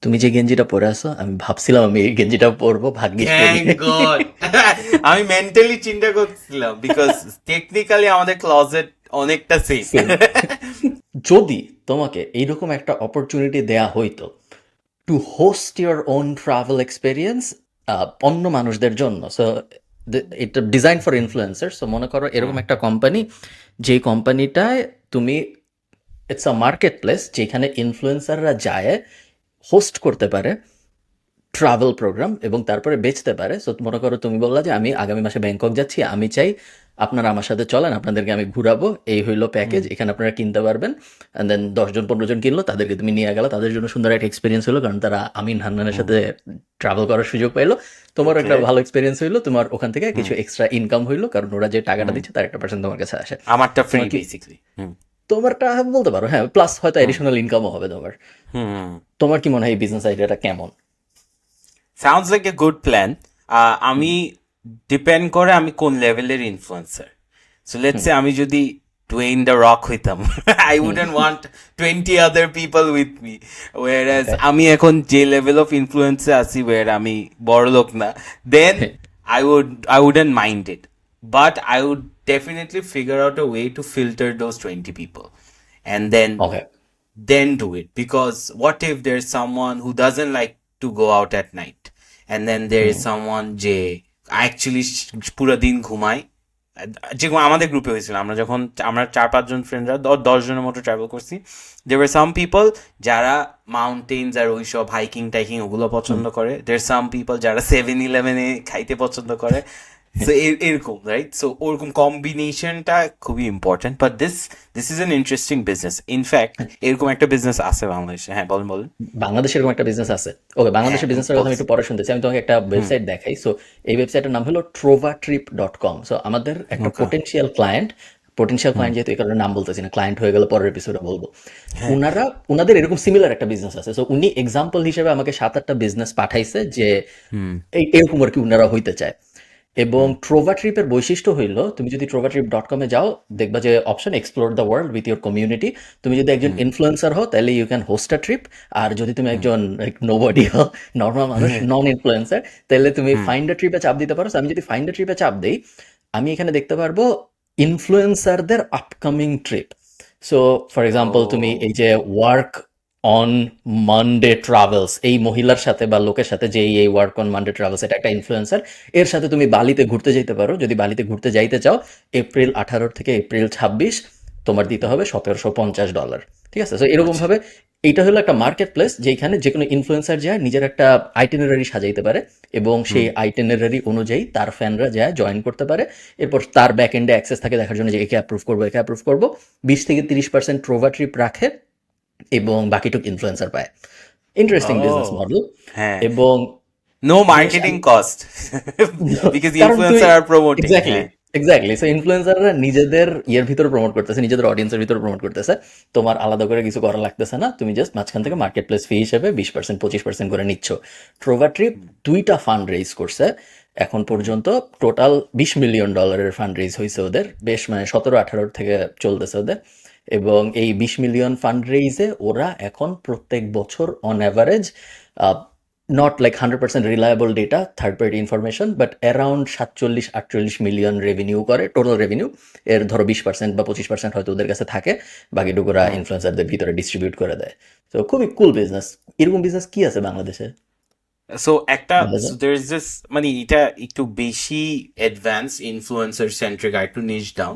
তুমি যে গেঞ্জিটা পরে আছো আমি ভাবছিলাম আমি এই গেঞ্জিটা পরবো, ভাগ্যিস পরি থ্যাংক নাই। গড। আমি মেন্টালি চিন্তা করছিলাম বিকজ টেকনিক্যালি আমাদের ক্লজেট অনেকটা সেম। সেম। যদি তোমাকে এইরকম একটা অপরচুনিটি দেয়া হইতো two host your own travel experience অন্য মানুষদের জন্য, সো এটা ডিজাইন ফর ইনফ্লুয়েন্সার। সো মনে করো এরকম একটা কোম্পানি, যেই কোম্পানিটায় তুমি, ইটস আ মার্কেট প্লেস যেখানে ইনফ্লুয়েন্সাররা যায়, হোস্ট করতে পারে ট্রাভেল প্রোগ্রাম এবং তারপরে বেচতে পারে। সো মনে করো তুমি বললা যে আমি আগামী মাসে ব্যাংকক যাচ্ছি, আমি চাই আপনারা আমার সাথে চলেন, আপনাদেরকে আমি ঘুরাবো, এই হইলো প্যাকেজ, এখানে আপনারা কিনতে পারবেন। অ্যান্ড দেন 10 জন 15 জন কিনলো, তাদেরকে তুমি নিয়ে গেলো, তাদের জন্য সুন্দর একটা এক্সপিরিয়েন্স হলো, কারণ তারা আমিন হান্নানের সাথে ট্রাভেল করার সুযোগ পাইলো। তোমারও ওকে। একটা ভালো এক্সপিরিয়েন্স হইলো, তোমার ওখান থেকে কিছু এক্সট্রা ইনকাম হইলো, কারণ ওরা যে টাকাটা দিচ্ছে তার একটা পার্সেন্ট তোমার কাছে আসে। আমারটা ফ্রি তোমার কি, বেসিক্যালি। তোমারটা বলতে পারো হ্যাঁ, প্লাস হয়তো এডিশনাল ইনকামও হবে তোমার। হুম। তোমার কি মনে হয় এই বিজনেস আইডিয়াটা কেমন? Sounds like a good plan. আমি ডিপেন্ড করে আমি কোন লেভেলের ইনফ্লুয়েন্সার। সো লেটস সে আমি যদি ডুয়েইন দ্য রক হইতাম, I wouldn't want 20 other people with me. ওয়ারাজ ওকে। আমি এখন যে লেভেল অফ ইনফ্লুয়েন্সে আছি, ওয়ার আমি বড় লোক না, দেন I wouldn't mind it. But I would definitely figure out a way to filter those 20 people. And okay. then do it, because what if there's someone who doesn't like to go out at night, and then there is someone যে actually পুরো দিন ঘুমায়। যেরকম আমাদের গ্রুপে হয়েছিল, আমরা 4-5 জন ফ্রেন্ডরা 10 জনের মতো ট্রাভেল করছি। there were some people যারা মাউন্টেন্স আর ওইসব হাইকিং টাইকিং ওগুলো পছন্দ করে, there some people যারা 7-Eleven-এ খাইতে পছন্দ করে। সো এরকম রাইট, সো ওরকম কম্বিনেশনটা খুবই important. But this is an interesting business. In fact এরকম একটা বিজনেস আছে বাংলাদেশে। হ্যাঁ, বলেন বলেন। বাংলাদেশের এরকম একটা বিজনেস আছে। ওকে, হ্যাঁ, বাংলাদেশের বিজনেসের কথা আমি একটু পরে শুনতেছি। আমি তোমাকে একটা ওয়েবসাইট দেখাই। সো এই ওয়েবসাইটের নাম হলো trovatrip.com। সো আমাদের একটা ওকে। পোটেনশিয়াল ক্লায়েন্ট যেহেতু এই কারণে নাম বলতেছি না, ক্লায়েন্ট হয়ে গেলে পরের এপিসোডে বলবো। হ্যাঁ। উনাদের এরকম সিমিলার একটা বিজনেস আছে। সো উনি এক্সাম্পল হিসেবে আমাকে 7-8টা বিজনেস পাঠাইছে যে এরকম আর কি উনারা হইতে চায়। এবং ট্রোভা ট্রিপের বৈশিষ্ট্য হইল, তুমি যদি trovatrip.com-এ যাও, দেখবা যে option explore the world with your community. তুমি যদি একজন ইনফ্লুয়েন্সার হও তাহলে you can host a trip. আর যদি তুমি একজন নোবডি হও, নর্মাল মানুষ, নন ইনফ্লুয়েন্সার, তাহলে তুমি ফাইন্ড আ ট্রিপে চাপ দিতে পারো। So আমি যদি ফাইন্ড আ ট্রিপে চাপ দিই, আমি এখানে দেখতে পারবো ইনফ্লুয়েন্সারদের upcoming trip. So for example তুমি এই যে ওয়ার্ক অন মানডে ট্রাভেলস, এই মহিলার সাথে বা লোকের সাথে যে এই ওয়ার্ক অন মানডে ট্রাভেলস, এটা একটা ইনফ্লুয়েন্সার, এর সাথে তুমি বালিতে ঘুরতে যেতে পারো। যদি বালিতে ঘুরতে যাইতে চাও, এপ্রিল 18 থেকে এপ্রিল 26 তোমার দিতে হবে $1750। ঠিক আছে? সো এরকম ভাবে এইটা হলো একটা মার্কেট প্লেস যেখানে যে কোনো ইনফ্লুয়েন্সার যায় নিজের একটা আইটিনারি সাজাইতে পারে এবং সেই আইটিনারি অনুযায়ী তার ফ্যানরা যায় জয়েন করতে পারে। এরপর তার ব্যাক এন্ডে অ্যাক্সেস থাকে দেখার জন্য যে একে অ্যাপ্রুভ করবো, একে অ্যাপ্রুভ করবো। 20 থেকে 30% ট্রোভা ট্রিপ রাখে এবং বাকিটুক ইনফ্লুয়েন্সার পায়। ইন্টারেস্টিং বিজনেস ও মডেল। হ্যাঁ, এবং নো বেশ মার্কেটিং কস্ট বিকজ কারণ তুমি ইনফ্লুয়েন্সার আর প্রমোটিং। এক্স্যাক্টলি হ্যাঁ। এক্স্যাক্টলি সো ইনফ্লুয়েন্সাররা নিজেদের ইয়ের ভিতরে প্রমোট করতেছে, নিজেদের অডিয়েন্সের ভিতরে প্রমোট করতেছে। তোমার আলাদা করে কিছু করা লাগতেছে না, তুমি জাস্ট মাঝখান থেকে মার্কেট প্লেস ফি হিসেবে 20% 25% করে নিচ্ছ। ট্রোভা ট্রিপ 2টা ফান্ড রেইজ করছে এখন পর্যন্ত। টোটাল $20 মিলিয়ন ফান্ড রেইজ হয়েছে ওদের, বেশ মানে 17-18 থেকে চলতেছে ওদের। এবং এই 20 মিলিয়ন ফান্ড রেইজে ওরা এখন প্রত্যেক বছর on average, not like 100% reliable data, third party information, but around 47-48 million revenue করে, টোটাল রেভিনিউ। এর ধরো 20% বা 25% হয়তো ওদের কাছে থাকে, বাকিটুকুরা ইনফ্লুয়েন্সারদের ভিতরে ডিস্ট্রিবিউট করে দেয়। তো খুবই কুল বিজনেস। এরকম বিজনেস কি আছে বাংলাদেশে? সো একটা বলা যায়? there is this, মানে এটা একটু বেশি অ্যাডভান্স ইনফ্লুয়েন্সার সেন্ট্রিক, আর একটু নিচ ডাউন।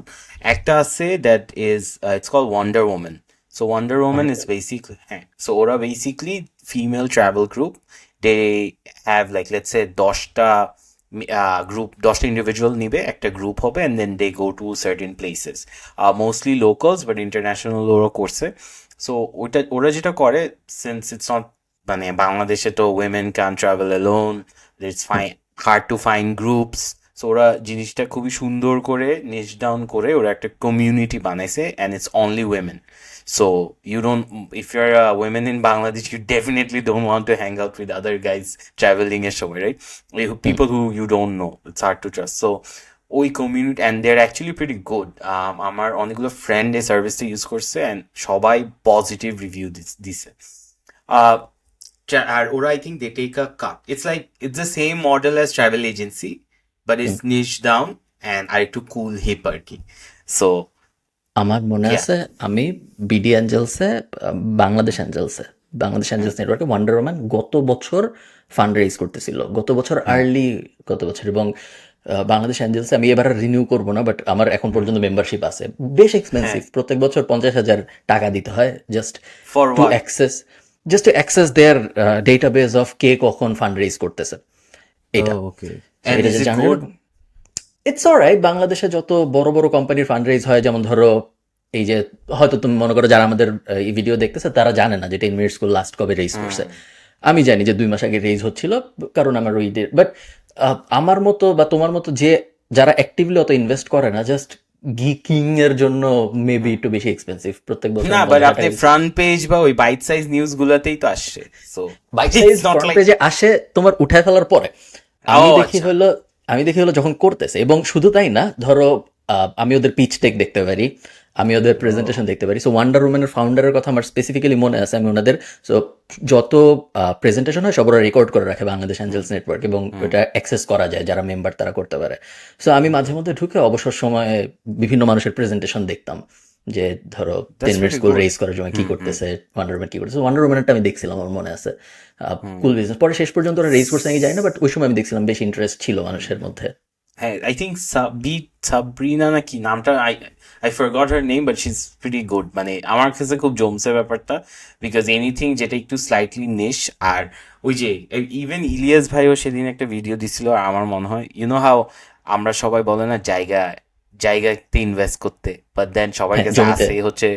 একটা আছে that is it's call wonder woman. So wonder woman is basically, হ্যাঁ, সো ওরা basically female travel group. They have like let's say 10টা ইন্ডিভিজুয়াল নিবে, একটা গ্রুপ হবে, and then they go to certain places, mostly locals but international ওরা করছে। So ওরা যেটা করে, সিন্স ইটস নট, মানে বাংলাদেশে তো women can travel alone, it's fine hard to find groups. So ওরা জিনিসটা খুবই সুন্দর করে নিচ ডাউন করে ওরা একটা কমিউনিটি বানাইছে, and it's only women. So you don't, if you're a women in Bangladesh, you definitely don't want to hang out with other guys traveling এর সময়, right? People who you don't know, it's hard to trust. So ওই community, and they are actually pretty good. আমার অনেকগুলো friend এই সার্ভিসটা use করছে, and সবাই positive review দিছে। আর ওরা I think they take a cut. It's the same model as travel agency, but it's niche down and আরেকটু cool hip আর কি. So আমার মনে yeah. আছে আমি বিডি অ্যাঞ্জেলসে বাংলাদেশ অ্যাঞ্জেলস নেটওয়ার্কে ওয়ান্ডার ওম্যান গত বছর ফান্ড রেইজ করতেছিল গত বছর এবং বাংলাদেশ অ্যাঞ্জেলসে আমি এবার রিনিউ করবো না, বাট আমার এখন পর্যন্ত মেম্বারশিপ আছে। বেশ এক্সপেন্সিভ, প্রত্যেক বছর 50,000 টাকা দিতে হয় just For to what? Access their database of কে কখন ফান্ড রেইজ করতেছে এটা। Okay. And এটা is যে it জানার good? It's alright. বাংলাদেশে যত বড় বড় কোম্পানির ফান্ড রেইজ হয়, যেমন ধরো এই যে হয়তো তুমি মনে করো যারা আমাদের এই ভিডিও দেখতেছে তারা জানে না যে 10 মিনিট স্কুল লাস্ট কবে রেইজ করছে। আমি জানি যে 2 মাস আগে রেইজ হচ্ছিল, কারণ আমার ওই বাট আমার মতো বা তোমার মতো যারা অ্যাক্টিভলি অত ইনভেস্ট করে না, জাস্ট গিকিং এর জন্য মেবি একটু বেশি এক্সপেন্সিভ প্রত্যেক বছর না, বাট আপনি ফ্রন্ট পেজ বা ওই বাইট সাইজ নিউজ গুলাতেই তো আসছে। সো বাইক সাইজ ফ্রন্ট পেজে আসে তোমার উঠায় ফেলার পরে। আমি দেখি হলো যখন করতেছে, এবং শুধু তাই না, ধরো আমি ওদের পিচ টেক দেখতে পারি, আমি ওদের প্রেজেন্টেশন দেখতে পারি। সো ওয়ান্ডার উম্যানের ফাউন্ডারের কথা আমার স্পেসিফিক্যালি মনে আছে। আমি ওনাদের যত প্রেজেন্টেশন হয় সব ওরা রেকর্ড করে রাখে বাংলাদেশ অ্যাঞ্জেলস নেটওয়ার্ক, এবং ওটা অ্যাক্সেস করা যায়, যারা মেম্বার তারা করতে পারে। সো আমি মাঝে মধ্যে ঢুকে অবসর সময়ে বিভিন্ন মানুষের প্রেজেন্টেশন দেখতাম, যে ধরো 10 মিনিট স্কুল রেইজ করার জন্য কি করতেছে, ওয়ান্ডার উম্যান কি করতেছে। ওয়ান্ডার উম্যানটা আমি দেখছিলাম, আমার মনে আছে কুল বিজনেস। পরে শেষ পর্যন্ত ওরা রেইজ করছে আমি জানি না, বাট ওই সময় আমি দেখছিলাম বেশ ইন্টারেস্ট ছিল মানুষের মধ্যে। হ্যাঁ, I think সাবরিনা নাকি নামটা, I forgot her name, but she's pretty good. মানে আমার কাছে খুব জমছে ব্যাপারটা, বিকজ এনিথিং যেটা একটু স্লাইটলি নিশ। আর ওই যে ইভেন ইলিয়াস ভাইও সেদিন একটা ভিডিও দিছিল, আর আমার মনে হয় হাউ আমরা সবাই বলে না জায়গাতে ইনভেস্ট করতে, বাট দেন সবার কাছে আছে হচ্ছে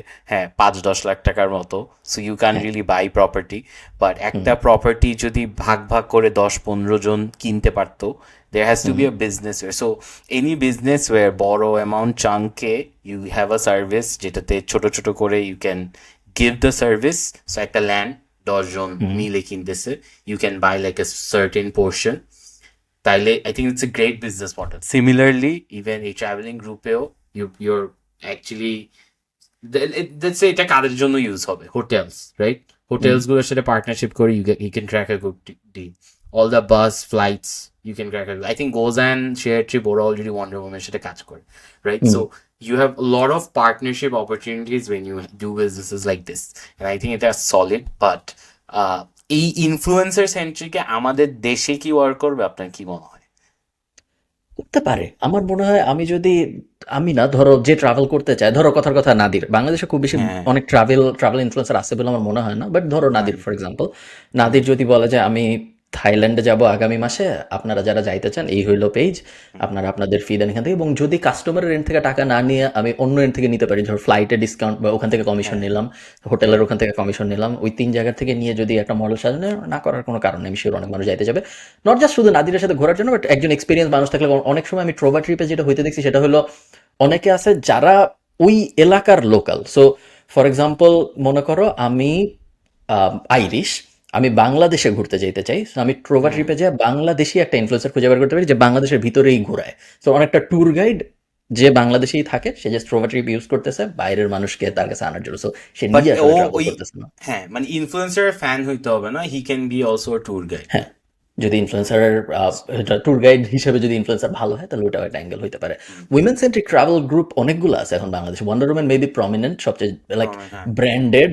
5-10 লাখ টাকার মতো। So you can really buy property, but একটা প্রপার্টি যদি ভাগ ভাগ করে 10-15 জন কিনতে পারতো, there has to be a business where, so any business where borrow amount chunke you have a service যেটাতে ছোট ছোট করে you can give the service. So একটা land 10 জন মিলে কিনতেছে, you can buy like a certain portion. তাইলে I think it's a great business model. Similarly, even a traveling গ্রুপেও you're actually let's say এটা কাদের জন্য ইউজ হবে, হোটেলস, রাইট? হোটেলস গুলোর সাথে partnership করে you can crack a good deal. All the bus flights you can crack it. I think goes and share trip or already Wonder Woman সাথে কাজ করে, right? So you have a lot of partnership opportunities when you do businesses like this, and I think it is solid. But এই influencer সেন্ট্রিকে আমাদের দেশে কি work করবে, আপনার কি মনে হয়? করতে পারে। আমার মনে হয় আমি না, ধরো যে ট্রাভেল করতে চায়, ধরো কথার কথা নাদির, বাংলাদেশে খুব বেশি অনেক ট্রাভেল ইনফ্লুয়েন্সার আছে বলে আমার মনে হয় না, বাট ধরো নাদির ফর এক্সাম্পল, নাদির যদি বলে যে আমি থাইল্যান্ডে যাব আগামী মাসে, আপনারা যারা যাইতে চান এই হইলো পেজ, আপনারা আপনাদের ফি দেন এখান থেকে, এবং যদি কাস্টমারের এন্ড থেকে টাকা না নিয়ে আমি অন্য এন্ড থেকে নিতে পারি, ধরো ফ্লাইটে ডিসকাউন্ট বা ওখান থেকে কমিশন নিলাম, হোটেলের ওখান থেকে কমিশন নিলাম, ওই 3 জায়গা থেকে নিয়ে যদি একটা মডেল সাজানো না করার কোনো কারণ নেই। আমি শিওর অনেক মানুষ যাইতে যাবে, নট জাস্ট শুধু নাদিরের সাথে ঘোরার জন্য, বাট একজন এক্সপিরিয়েন্স মানুষ থাকলে। অনেক সময় আমি ট্রোভা ট্রিপে যেটা হইতে দেখছি সেটা হলো অনেকে আছে যারা ওই এলাকার লোকাল। সো ফর এক্সাম্পল মনে করো আমি আইরিশ, আমি বাংলাদেশে ঘুরতে যেতে চাই, আমি ট্রোভা ট্রিপে যাই বাংলাদেশি একটা ইনফ্লুয়েন্সার খুঁজে বের করতে পারি যে বাংলাদেশের ভিতরেই ঘোরায়। তো অনেকটা ট্যুর গাইড যে বাংলাদেশেই থাকে, সে যে ট্রোভা ট্রিপ ইউজ করতেছে বাইরের মানুষকে তার কাছে আনার জন্য। সো সে নিজে আসলে ট্রাভেল করতেছে না। হ্যাঁ, মানে ইনফ্লুয়েন্সার ফ্যান হইতে হবে না, he can be also a tour guide. হ্যাঁ, যদি ইনফ্লুয়েন্সারের ট্যুর গাইড হিসেবে যদি ইনফ্লুয়েন্সার ভালো হয়, তাহলে ওটাও একটা অ্যাঙ্গেল হইতে পারে। উইমেন সেন্ট্রিক ট্রাভেল গ্রুপ অনেকগুলো আছে এখন বাংলাদেশে। ওয়ান্ডার উম্যান মেবি প্রমিনেন্ট, সবচেয়ে লাইক ব্র্যান্ডেড,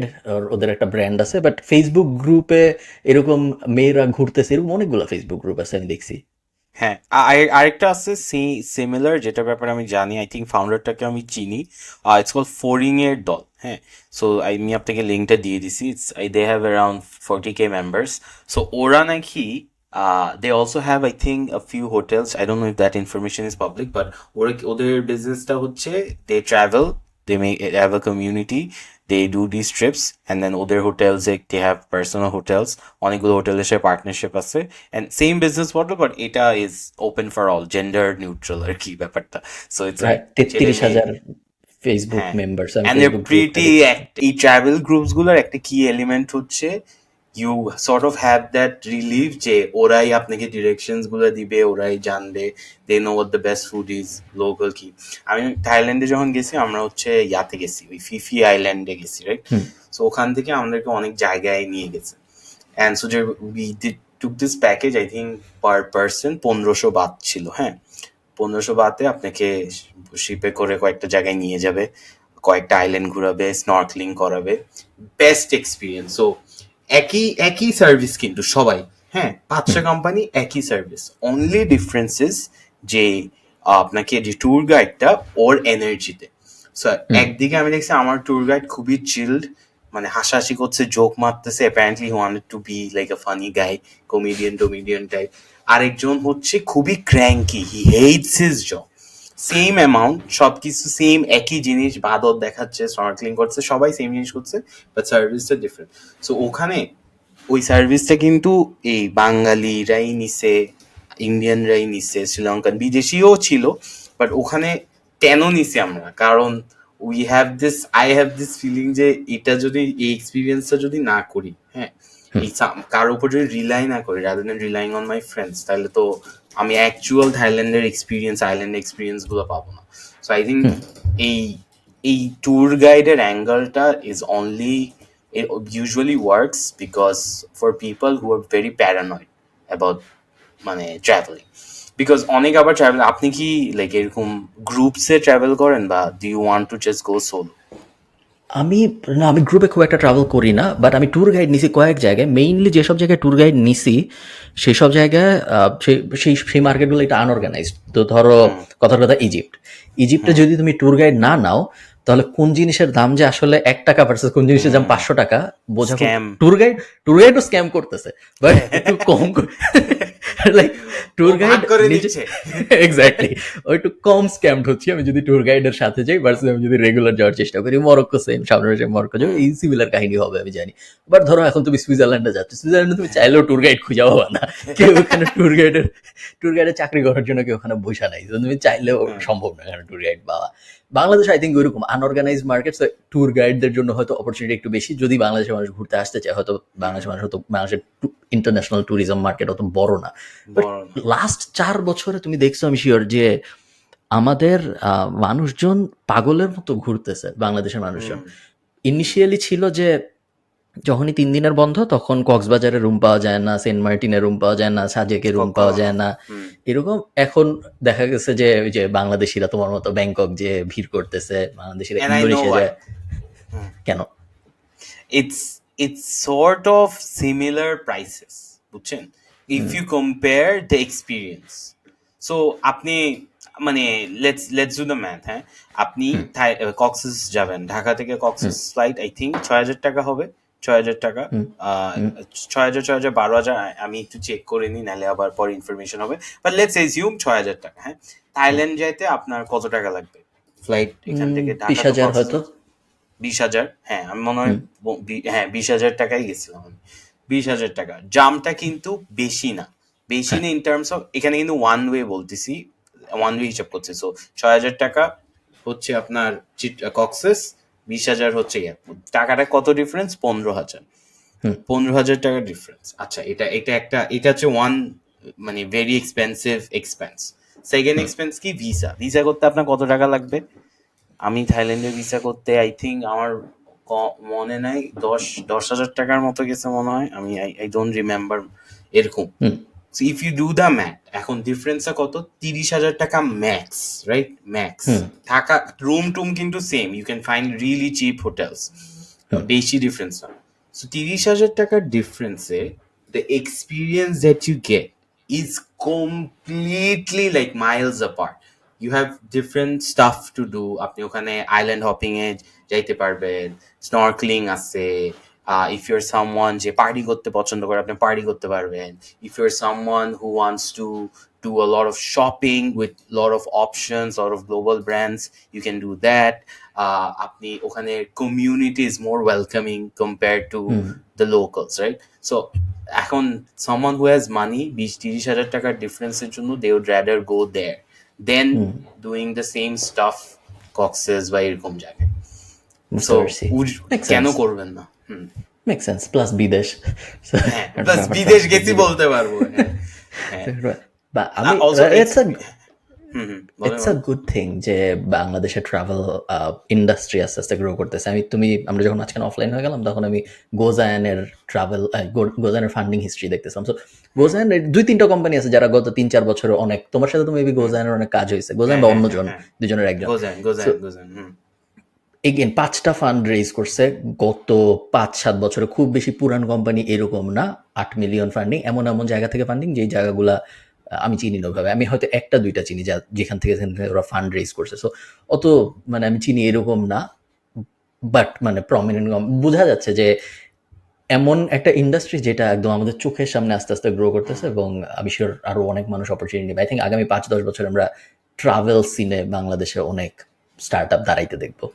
ওদের একটা ব্র্যান্ড আছে। বাট ফেসবুক গ্রুপে এরকম মেয়েরা ঘুরতেছে, এরকম অনেকগুলো ফেসবুক গ্রুপ আছে আমি দেখছি। হ্যাঁ, আরেকটা আছে সিমিলার, যেটার ব্যাপারে আমি জানি, আই থিঙ্ক ফাউন্ডারটাকে আমি চিনি, ইটস কল ফোরিং এর দল। হ্যাঁ, সো আমি আপনাকে লিঙ্কটা দিয়ে দিছি। They have around 40K members. So ওরা নাকি they also have I think a few hotels. I don't know if that information is public, but ওদের বিজনেসটা হচ্ছে they travel, they have a community, they do these trips, and then ওদের hotels they have personal hotels, অনেকগুলো হোটেলের সাথে partnership আছে, and same business model, but এটা is open for all, gender neutral আর কি ব্যাপারটা। So it's like 33,000 Facebook members. and they're pretty এই travel groups গুলোর একটা কি এলিমেন্ট হচ্ছে you sort of have that relief যে ওরাই আপনাকে ডিরেকশনস গুলো দিবে, ওরাই জানবে, they know what the best food is, local কি। আমি থাইল্যান্ডে যখন গেছি, আমরা হচ্ছে ইয়াতে গেছি, ওই ফিফি আইল্যান্ডে গেছি, রাইট? সো ওখান থেকে আমাদেরকে অনেক জায়গায় নিয়ে গেছে, and so we did took this package, I think per person 1500 Baat ছিল, হ্যাঁ 1500 বাতে আপনাকে শিপে করে কয়েকটা জায়গায় নিয়ে যাবে, কয়েকটা আইল্যান্ড ঘুরাবে, স্নর্কলিং করাবে, বেস্ট এক্সপিরিয়েন্স। সো একই একই সার্ভিস কিন্তু সবাই, হ্যাঁ 5টা কোম্পানি একই সার্ভিস, অনলি ডিফারেন্সেস যে আপনাকে যে ট্যুর গাইডটা ওর এনার্জিতে। সো একদিকে আমি দেখছি আমার ট্যুর গাইড খুবই চিল্ড, মানে হাসাহাসি করছে, জোক মারতেছে, apparently he wanted to be like a funny guy, comedian type. আরেকজন হচ্ছে খুবই cranky, he hates his job, same amount সবকিছু সেম, একই জিনিস, বাদর দেখাচ্ছে, স্নর্কলিং করছে, সবাই সেম জিনিস করছে, বাট সার্ভিসটা ডিফারেন্ট। সো ওখানে ওই সার্ভিসটা কিন্তু এই বাঙালিরাই নিছে, ইন্ডিয়ানরাই নিছে, শ্রীলঙ্কান বিদেশিও ছিল, বাট ওখানে কেন নিছি আমরা, কারণ আই হ্যাভ দিস ফিলিং যে এটা যদি, এই এক্সপিরিয়েন্সটা যদি না করি, হ্যাঁ এই কারোর উপর যদি রিলাই না করি, rather than relying on my friends, তাহলে তো আমি অ্যাকচুয়াল থাইল্যান্ডের এক্সপিরিয়েন্স, আইল্যান্ড এক্সপিরিয়েন্স গুলো পাবো না। সো আই থিঙ্ক এই এই ট্যুর গাইডের অ্যাঙ্গেলটা is only, it usually works because for people who are very paranoid about মানে ট্রাভেলিং, বিকজ অনেক আবার ট্রাভেল, আপনি কি লাইক এরকম গ্রুপসে ট্রাভেল করেন বা do you want to just go solo? আমি গ্রুপে খুব একটা ট্রাভেল করি না, বাট আমি ট্যুর গাইড নিছি কয়েক জায়গায়। মেইনলি যেসব জায়গায় ট্যুর গাইড নিছি সেই সব জায়গায় সেই মার্কেটগুলো এটা আনঅর্গানাইজড। তো ধরো কথার কথা ইজিপ্টে যদি তুমি ট্যুর গাইড না নাও, তাহলে কোন জিনিসের দাম যে আসলে 1 টাকা ভার্সেস কোন জিনিসের দাম 500 টাকা বোঝা। ট্যুর গাইডও স্ক্যাম করতেছে, বাট একটু কম লাইক ট্যুর গাইড এক্স্যাক্টলি ওই একটু কম স্ক্যামড হচ্ছে আমি যদি ট্যুর গাইডের সাথে যাই ভার্সেস আমি যদি রেগুলার যাওয়ার চেষ্টা করি। মরক্কো সেম, সামনে মাসে মরক্কো যাবো, এই সিমিলার কাহিনী হবে আমি জানি। বাট ধরো এখন তুমি সুইজারল্যান্ডে যাচ্ছ, সুইজারল্যান্ডে তুমি চাইলেও ট্যুর গাইড খুঁজে পাবা না, কেউ ওখানে ট্যুর গাইডের চাকরি করার জন্য কেউ ওখানে বসা নাই, তুমি চাইলেও সম্ভব না এখানে ট্যুর গাইড পাওয়া। বাংলাদেশ আই থিঙ্ক ওইরকম আনঅর্গানাইজ মার্কেট, ট্যুর গাইডদের জন্য হয়তো অপরচুনিটি একটু বেশি। যদি বাংলাদেশের মানুষ ঘুরতে আসতে চায়, হয়তো বাংলাদেশের মানুষ, হয়তো বাংলাদেশের ইন্টারন্যাশনাল ট্যুরিজম মার্কেট অত বড় না। লাস্ট 4 বছরে তুমি দেখছো আমি শিওর যে আমাদের মানুষজন পাগলের মতো ঘুরতেছে। বাংলাদেশের মানুষজন ইনিশিয়ালি ছিল যে যখনই 3 দিনের বন্ধ, তখন কক্সবাজারে রুম পাওয়া যায় না, সেন্ট মার্টিনে রুম পাওয়া যায় না, সাজেকে রুম পাওয়া যায় না, এরকম। এখন দেখা গেছে যে ওই যে বাংলাদেশিরা তোমার মতো ব্যাংকক যে ভিড় করতেছে, বাংলাদেশিরা ইন্দোনেশিয়া যায় কেন? It's sort of similar prices, বুঝছেন, if you compare the experience. So আপনি মানে let's do the math, হ্যাঁ আপনি কক্সেস যাবেন, ঢাকা থেকে কক্সেস ফ্লাইট আই থিঙ্ক 6000 টাকা হবে, 6000 টাকা, 6000 12,000, আমি একটু চেক করে নিই, নাহলে আবার পরে ইনফরমেশন হবে, বাট লেটস এজিউম 6000 টাকা। হ্যাঁ থাইল্যান্ড যাইতে আপনার কত টাকা লাগবে ফ্লাইট এখান থেকে? 20,000 হয়তো। 20,000, হ্যাঁ আমি মনে হয়, হ্যাঁ 20,000 টাকাই গেছিলাম আমি। 20,000 টাকা জামটা কিন্তু বেশি না ইন টার্মস অফ, এখানে কিন্তু ওয়ান ওয়ে বলতেছি, ওয়ান ওয়ে হিসাব করছে। সো 6,000 টাকা হচ্ছে আপনার কক্সেস, 20,000 হচ্ছে টাকাটা কত ডিফারেন্স? 15,000, 15,000 টাকার ডিফারেন্স। আচ্ছা এটা হচ্ছে ওয়ান মানে very expensive expense. Second expense কি? ভিসা করতে আপনার কত টাকা লাগবে? আমি থাইল্যান্ডের ভিসা করতে আই থিঙ্ক আমার মনে নাই 10,000 টাকার মতো গেছে মনে হয়, আমি আই ডোন্ট রিমেম্বার এরকম। So if you do the math, এখন ডিফারেন্সটা কত? 30,000 টাকা ম্যাক্স, রাইট? ম্যাক্স থাকা, রুম টুম কিন্তু same, you can find really cheap hotels, বেশি ডিফারেন্স না। সো 30,000 টাকার ডিফারেন্সে the experience that you get is completely like miles apart. You have different stuff to do. আপনি ওখানে আইল্যান্ড হপিং এ যাইতে পারবেন, স্নর্কলিং আছে। If you're someone যে পার্টি করতে পছন্দ করে, আপনি পার্টি করতে পারবেন। If you're someone who wants to do a lot of shopping with lot of options, lot of global brands, you can do that. আপনি ওখানে community is more welcoming compared to the locals, right? So এখন someone who has money, 20-30,000 টাকার ডিফারেন্সের জন্য they would rather go there then doing the same stuff Cox's বা এরকম জায়গায়। So কেন করবেন না? Make sense. প্লাস বিদেশ, প্লাস বিদেশ গেছি বলতে পারবো। বলেন ইটস আ বলেন। গুড থিং যে বাংলাদেশে ট্রাভেল ইন্ডাস্ট্রি আস্তে আস্তে গ্রো করতেছে। আমরা যখন মাঝখানে অফলাইন হয়ে গেলাম তখন আমি গোজায়ানের ট্রাভেল গোজায়ানের ফান্ডিং হিস্ট্রি দেখতেছিলাম। সো গোজায়ানের ২-৩টা কোম্পানি আছে যারা গত ৩-৪ বছরে অনেক, তোমার সাথে তো মেবি গোজায়ানের অনেক কাজ হয়েছে, গোজায়ান হ্যাঁ বা হ্যাঁ হ্যাঁ অন্যজন, হ্যাঁ, দুজনের একজন। গোজান সো গোজান গোজান এগেন ৫টা ফান্ড রেজ করছে গত ৫-৭ বছরে। খুব বেশি পুরান কোম্পানি এরকম না, ৮ মিলিয়ন ফান্ডিং, এমন এমন জায়গা থেকে ফান্ডিং যেই জায়গাগুলা আমি চিনি না ওইভাবে। আমি হয়তো ১টা ২টা চিনি যেখান থেকে ওরা ফান্ড রেজ করছে। সো অত মানে আমি চিনি এরকম না, বাট মানে প্রমিনেন্ট বোঝা যাচ্ছে যে এমন একটা ইন্ডাস্ট্রি যেটা একদম আমাদের চোখের সামনে আস্তে আস্তে গ্রো করতেছে, এবং আমি শিওর আরো অনেক মানুষ অপরচুনিটি নেবে। আই থিঙ্ক আগামী ৫-১০ বছর আমরা ট্রাভেল সিনে বাংলাদেশে অনেক স্টার্ট আপ দাঁড়াইতে দেখবো।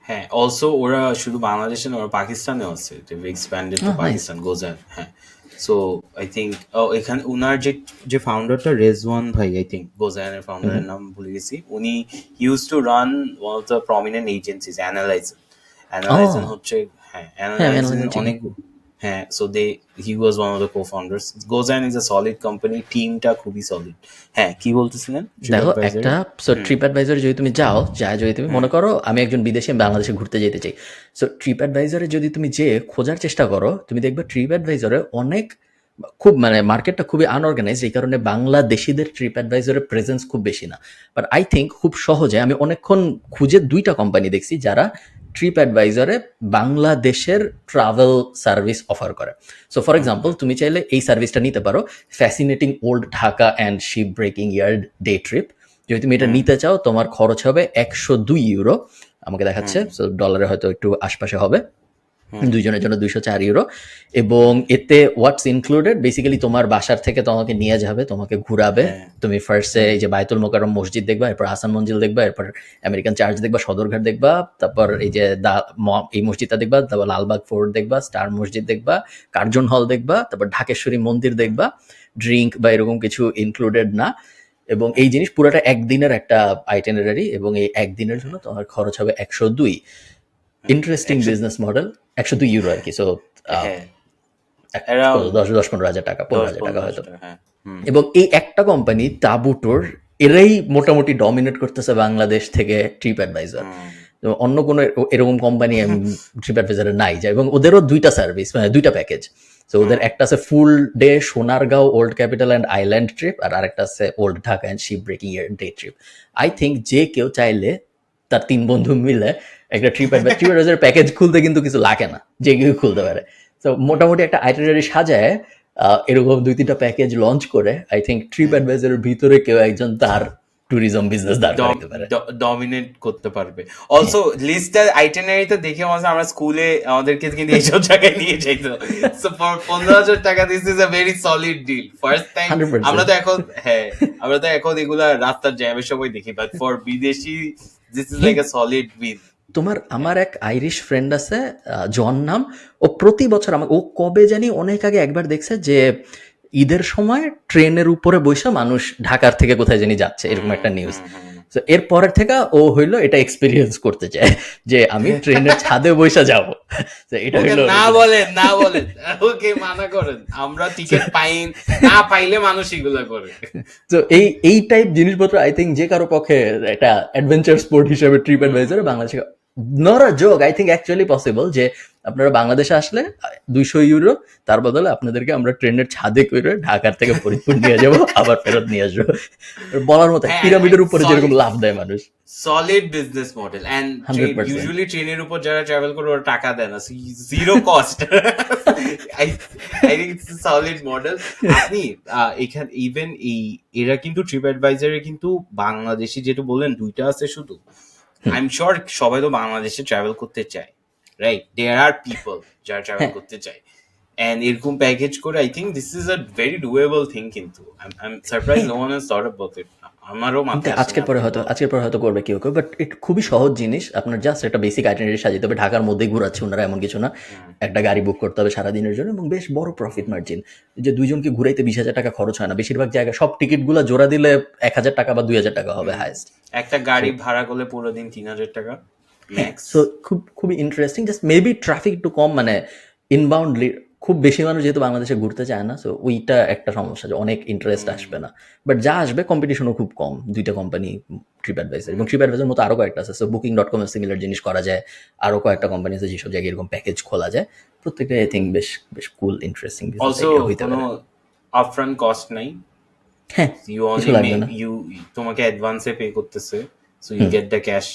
হ্যাঁ, অলসো ওরা শুধু বাংলাদেশে না, ওরা পাকিস্তানেও আছে, এক্সপ্যান্ডেড টু নাইস। পাকিস্তান গোজান। হ্যাঁ, সো আই থিঙ্ক এখানে উনার যে ফাউন্ডারটা রেজওয়ান ভাই, আই থিঙ্ক গোজানের ফাউন্ডারের নাম ভুলে গেছি, উনি use to run one of the prominent agencies Analyzen. ও হচ্ছে, হ্যাঁ, হ্যাঁ, আমি অ্যানালাইজন চিনি। অনেক, হ্যাঁ, so he was one of the co-founders. Gozayaan is a solid company, টিমটা খুবই সলিড। হ্যাঁ, কি বলতেছিলেন ট্রিপ দেখো অ্যাডভাইজারে? একটা, সো ট্রিপ অ্যাডভাইজারে যদি তুমি যাও, যদি তুমি মনে করো আমি একজন বিদেশি, আমি বাংলাদেশে ঘুরতে যেতে চাই, সো ট্রিপ অ্যাডভাইজারে যদি তুমি খোঁজার চেষ্টা করো, তুমি দেখবে ট্রিপ অ্যাডভাইজারে অনেক খুব মানে মার্কেটটা খুবই আনঅর্গানাইজ, এই কারণে বাংলাদেশিদের ট্রিপ অ্যাডভাইজারের প্রেজেন্স খুব বেশি না। বাট আই থিঙ্ক খুব সহজে আমি অনেকক্ষণ খুঁজে 2টা কোম্পানি দেখছি যারা ট্রিপ অ্যাডভাইজারে বাংলাদেশের ট্রাভেল সার্ভিস অফার করে। সো ফর এক্সাম্পল তুমি চাইলে এই সার্ভিসটা নিতে পারো, fascinating old Dhaka and ship breaking yard day trip. যদি তুমি এটা নিতে চাও তোমার খরচ হবে ১০২ ইউরো আমাকে দেখাচ্ছে, সো ডলারে হয়তো একটু আশপাশে হবে, দুইজনের জন্য ২০৪ ইউরো। এবং এতে হোয়াটস ইনক্লুডেড, বেসিক্যালি তোমার বাসার থেকে তোমাকে নিয়ে যাবে, তোমাকে ঘুরাবে। হ্যাঁ তুমি ফার্স্টে এই যে বায়তুল মোকাররম মসজিদ দেখবা, এরপর হাসান মঞ্জিল দেখবা, এরপর আমেরিকান চার্চ দেখবা, সদরঘাট দেখবা, তারপর এই যে এই মসজিদটা দেখবা, তারপর লালবাগ ফোর্ট দেখবা, স্টার মসজিদ দেখবা, কার্জন হল দেখবা, তারপর ঢাকেশ্বরী মন্দির দেখবা। ড্রিঙ্ক বা এরকম কিছু ইনক্লুডেড না, এবং এই জিনিস পুরোটা একদিনের একটা আইটেনারি, এবং এই একদিনের জন্য তোমার খরচ হবে ১০২। ইন্টারেস্টিং একশো, বিজনেস মডেল। ১০২ ইউরো আর কি। সো হ্যাঁ, অ্যারাউন্ড ১০-১৫ হাজার টাকা, ১৫,০০০ টাকা ১০-১৫ হয়তো। হাজার টাকা, হ্যাঁ। এবং এই একটা কোম্পানি তাবুটোর, এরাই মোটামুটি ডমিনেট করতেছে বাংলাদেশ থেকে ট্রিপ অ্যাডভাইজার। অন্য কোনো এরকম কোম্পানি ট্রিপ অ্যাডভাইজারে নাই যায়, এবং ওদেরও 2টা সার্ভিস, মানে 2টা প্যাকেজ। তো ওদের একটা আছে full day Sonargaon old capital and island trip, আর আরেকটা আছে old Dhaka and ship breaking day trip. I think যে কেউ চাইলে তার ৩ বন্ধু মিলে একটা ট্রিপ অ্যাডভাইজার প্যাকেজ খুলতে কিন্তু কিছু লাগে না, যে কেউ খুলতে পারে। তো মোটামুটি একটা আইটিনারি সাজায় এরকম ২-৩টা প্যাকেজ লঞ্চ করে আই থিঙ্ক ট্রিপ অ্যাডভাইজারের ভিতরে কেউ একজন তার ট্যুরিজম বিজনেস দাঁড় করাইতে পারে। ডমিনেট করতে পারবে। অলসো লিস্টটা আইটেনারিটা দেখে মনে হয় আমরা স্কুলে আমাদেরকে কিন্তু এইসব জায়গায় নিয়ে যাইতো। সো ফর ১৫,০০০ টাকা this is a very solid deal. First time 100%। আমরা তো এখন, হ্যাঁ, আমরা তো এখন এগুলা রাস্তার জ্যামের সময় দেখি, বাট ফর বিদেশি this is like a solid win. আমার এক আইরিশ ফ্রেন্ড আছে, জন নাম। ও প্রতি বছর ও কবে জানি অনেক আগে একবার দেখছে যে ঈদের সময় ট্রেনের উপরে বৈশা মানুষ ঢাকার থেকে কোথায় জানি যাচ্ছে, এরকম একটা নিউজ। তো এর পরের থেকে ও হইলো এটা এক্সপিরিয়েন্স করতে চায় যে আমি ট্রেনের ছাদে বৈশা যাব। তো এটা ওকে হইলো না বলেন, না বলেন, ওকে মানা করেন, আমরা টিকিট পাই না, পাইলে মানুষ এগুলা করে। তো এই টাইপ জিনিসপত্র আই থিঙ্ক যে কারো পক্ষে একটা অ্যাডভেঞ্চার স্পোর্ট হিসেবে ট্রিপ অ্যাডভাইজারে বাংলাদেশে not a joke, I think actually possible যে আপনারা বাংলাদেশে আসলে ২০০ ইউরো, তার বদলে আপনাদেরকে আমরা ট্রেনের ছাদে করে ঢাকার থেকে ফরিদপুর নিয়ে যাবো, আবার ফেরত নিয়ে আসবো। বলার মতো হ্যাঁ, পিরামিডের উপরে যেরকম লাভ দেয় মানুষ। Solid business model. And 100%। Usually ট্রেনের উপর যারা ট্রাভেল করে ওরা টাকা দেয় না, zero cost. I think it's solid model. আপনি এখানে ইভেন এরা কিন্তু ট্রিপ অ্যাডভাইজারে কিন্তু বাংলাদেশি যেটা বললেন 2টা আছে শুধু। আই এম শিওর সবাই তো বাংলাদেশে ট্রাভেল করতে চায়, রাইট? দেয়ার আর পিপল যারা ট্রাভেল করতে চায়, এন্ড এরকম প্যাকেজ করে I think this is a very doable thing. কিন্তু I am surprise no one has thought about it. আমারও মাথায় আসে না। আজকের পরে হয়তো করবে কেউ কেউ, বাট এটা খুবই সহজ জিনিস। আপনার জাস্ট একটা বেসিক আইটেনারি সাজিয়ে হবে, ঢাকার মধ্যেই ঘুরাচ্ছে ওনারা, এমন কিছু না। একটা গাড়ি বুক করতে হবে সারাদিনের জন্য, এবং বেশ বড় প্রফিট মার্জিন, যে দুইজনকে ঘুরাইতে ২০,০০০ টাকা খরচ হয় না। বেশিরভাগ জায়গায় সব টিকিটগুলো জোড়া দিলে ১,০০০ টাকা বা ২,০০০ টাকা হবে হাইস্ট। একটা গাড়ি ভাড়া করলে পুরো দিন ৩,০০০ টাকা ম্যাক্স। সো খুবই ইন্টারেস্টিং। জাস্ট মেবি ট্রাফিক একটু কম, মানে ইনবাউন্ড খুব বেশি মানুষ যেহেতু বাংলাদেশে ঘুরতে চায় না, সো ওইটা একটা সমস্যা যে অনেক ইন্টারেস্ট আসবে না। বাট যা আসবে কম্পিটিশনও খুব কম, দুইটা কোম্পানি, ট্রিপ অ্যাডভাইজার এবং ট্রিপ অ্যাডভাইজার মতো আরও কয়েকটা আছে। সো বুকিং.com এর সিমিলার জিনিস করা যায়, আরও কয়েকটা কোম্পানি আছে যেসব জায়গায় এরকম প্যাকেজ খোলা যায়। প্রত্যেকটা আই থিঙ্ক বেশ বেশ কুল ইন্টারেস্টিং বিজনেস অলসো আইডিয়া হইতে কোনো পারে। আপফ্রন্ট কস্ট নাই, হ্যাঁ, ইউ কিছু অনলি লাগবে না। ইউ তোমাকে অ্যাডভান্সে পে করতেছে, so you get the cash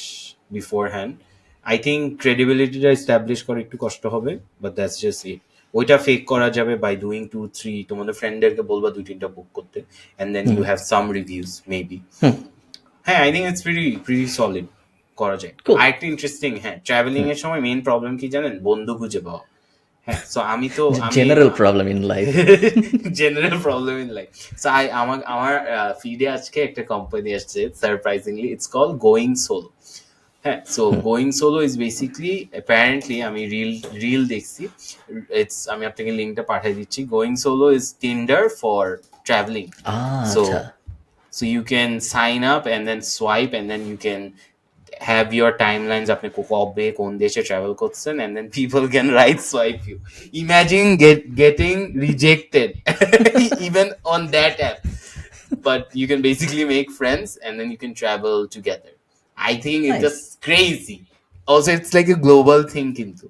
beforehand. I think ক্রেডিবিলিটিটা এস্টাবলিশ করা একটু কষ্ট হবে, বাট দ্যাটস জাস্ট ইট। ওইটা ফেক করা যাবে বাই ডুইং 2-3, তোমাদের ফ্রেন্ডদেরকে বলবা 2-3টা বুক করতে, and then you have some reviews maybe. হ্যাঁ, I think it's pretty solid, করা যায়। Cool. আরেকটা ইন্টারেস্টিং, হ্যাঁ, ট্রাভেলিং এর সময় মেইন প্রবলেম কি জানেন? বন্ধু খুঁজে পাওয়া। হ্যাঁ, সো আমি general problem in life. General problem in life. So আমার ফিডে আজকে একটা কোম্পানি আসছে surprisingly, it's call going solo. হ্যাঁ, so going solo is basically apparently, আমি রিল দেখছি, আমি আপনাকে লিঙ্কটা পাঠিয়ে দিচ্ছি। Going solo is Tinder for traveling. So আচ্ছা, so you can sign up and then swipe, and then you can have your timelines, আপনি কবে কোন দেশে ট্রাভেল করছেন, and then people can right swipe you. Imagine getting rejected even on that app, but you can basically make friends and then you can travel together. I think it's nice, just crazy. Also, it's like a global thing কিন্তু,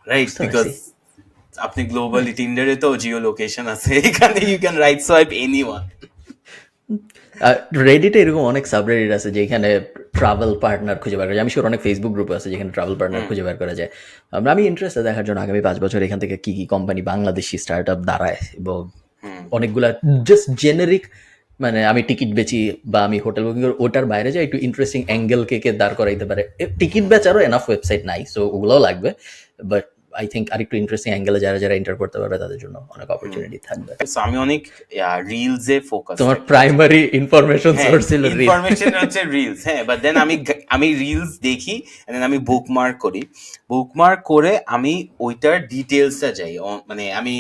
right? বুঝতে পারছি। Because আপনি globally টিন্ডারে তো Jio location আছে, এখানে you can right swipe anyone. রেডিটে এরকম অনেক subreddit আছে যেখানে ট্রাভেল পার্টনার খুঁজে বের করা যায়। আমি শিওর অনেক ফেসবুক গ্রুপ আছে যেখানে ট্রাভেল পার্টনার খুঁজে বের করা যায়। আমি ইন্টারেস্টেড দেখার জন্য আগামী 5 বছর এখান থেকে কি কি কোম্পানি বাংলাদেশি স্টার্ট আপ দাঁড়ায়, এবং অনেকগুলা জাস্ট জেনেরিক, মানে আমি টিকিট বেচি বা আমি হোটেল বুকিং করি, ওটার বাইরে যায় একটু ইন্টারেস্টিং অ্যাঙ্গেল কে দাঁড় করাইতে পারে। টিকিট বেচারও এনাফ ওয়েবসাইট নাই, সো ওগুলোও লাগবে। বাট আই থিঙ্ক আরেকটু ইন্টারেস্টিং অ্যাঙ্গেলে যারা যারা এন্টার করতে পারবে তাদের জন্য অনেক অপরচুনিটি থাকবে। So, আমি অনেক রিলসে ফোকাস, তোমার প্রাইমারি ইনফরমেশন হ্যাঁ, সোর্স ছিল রিল। ইনফরমেশন হচ্ছে রিলস। হ্যাঁ, বাট দেন আমি রিলস দেখি, দেন আমি বুকমার্ক করি। বুকমার্ক করে আমি ওইটার ডিটেলসটা যাই, মানে আমি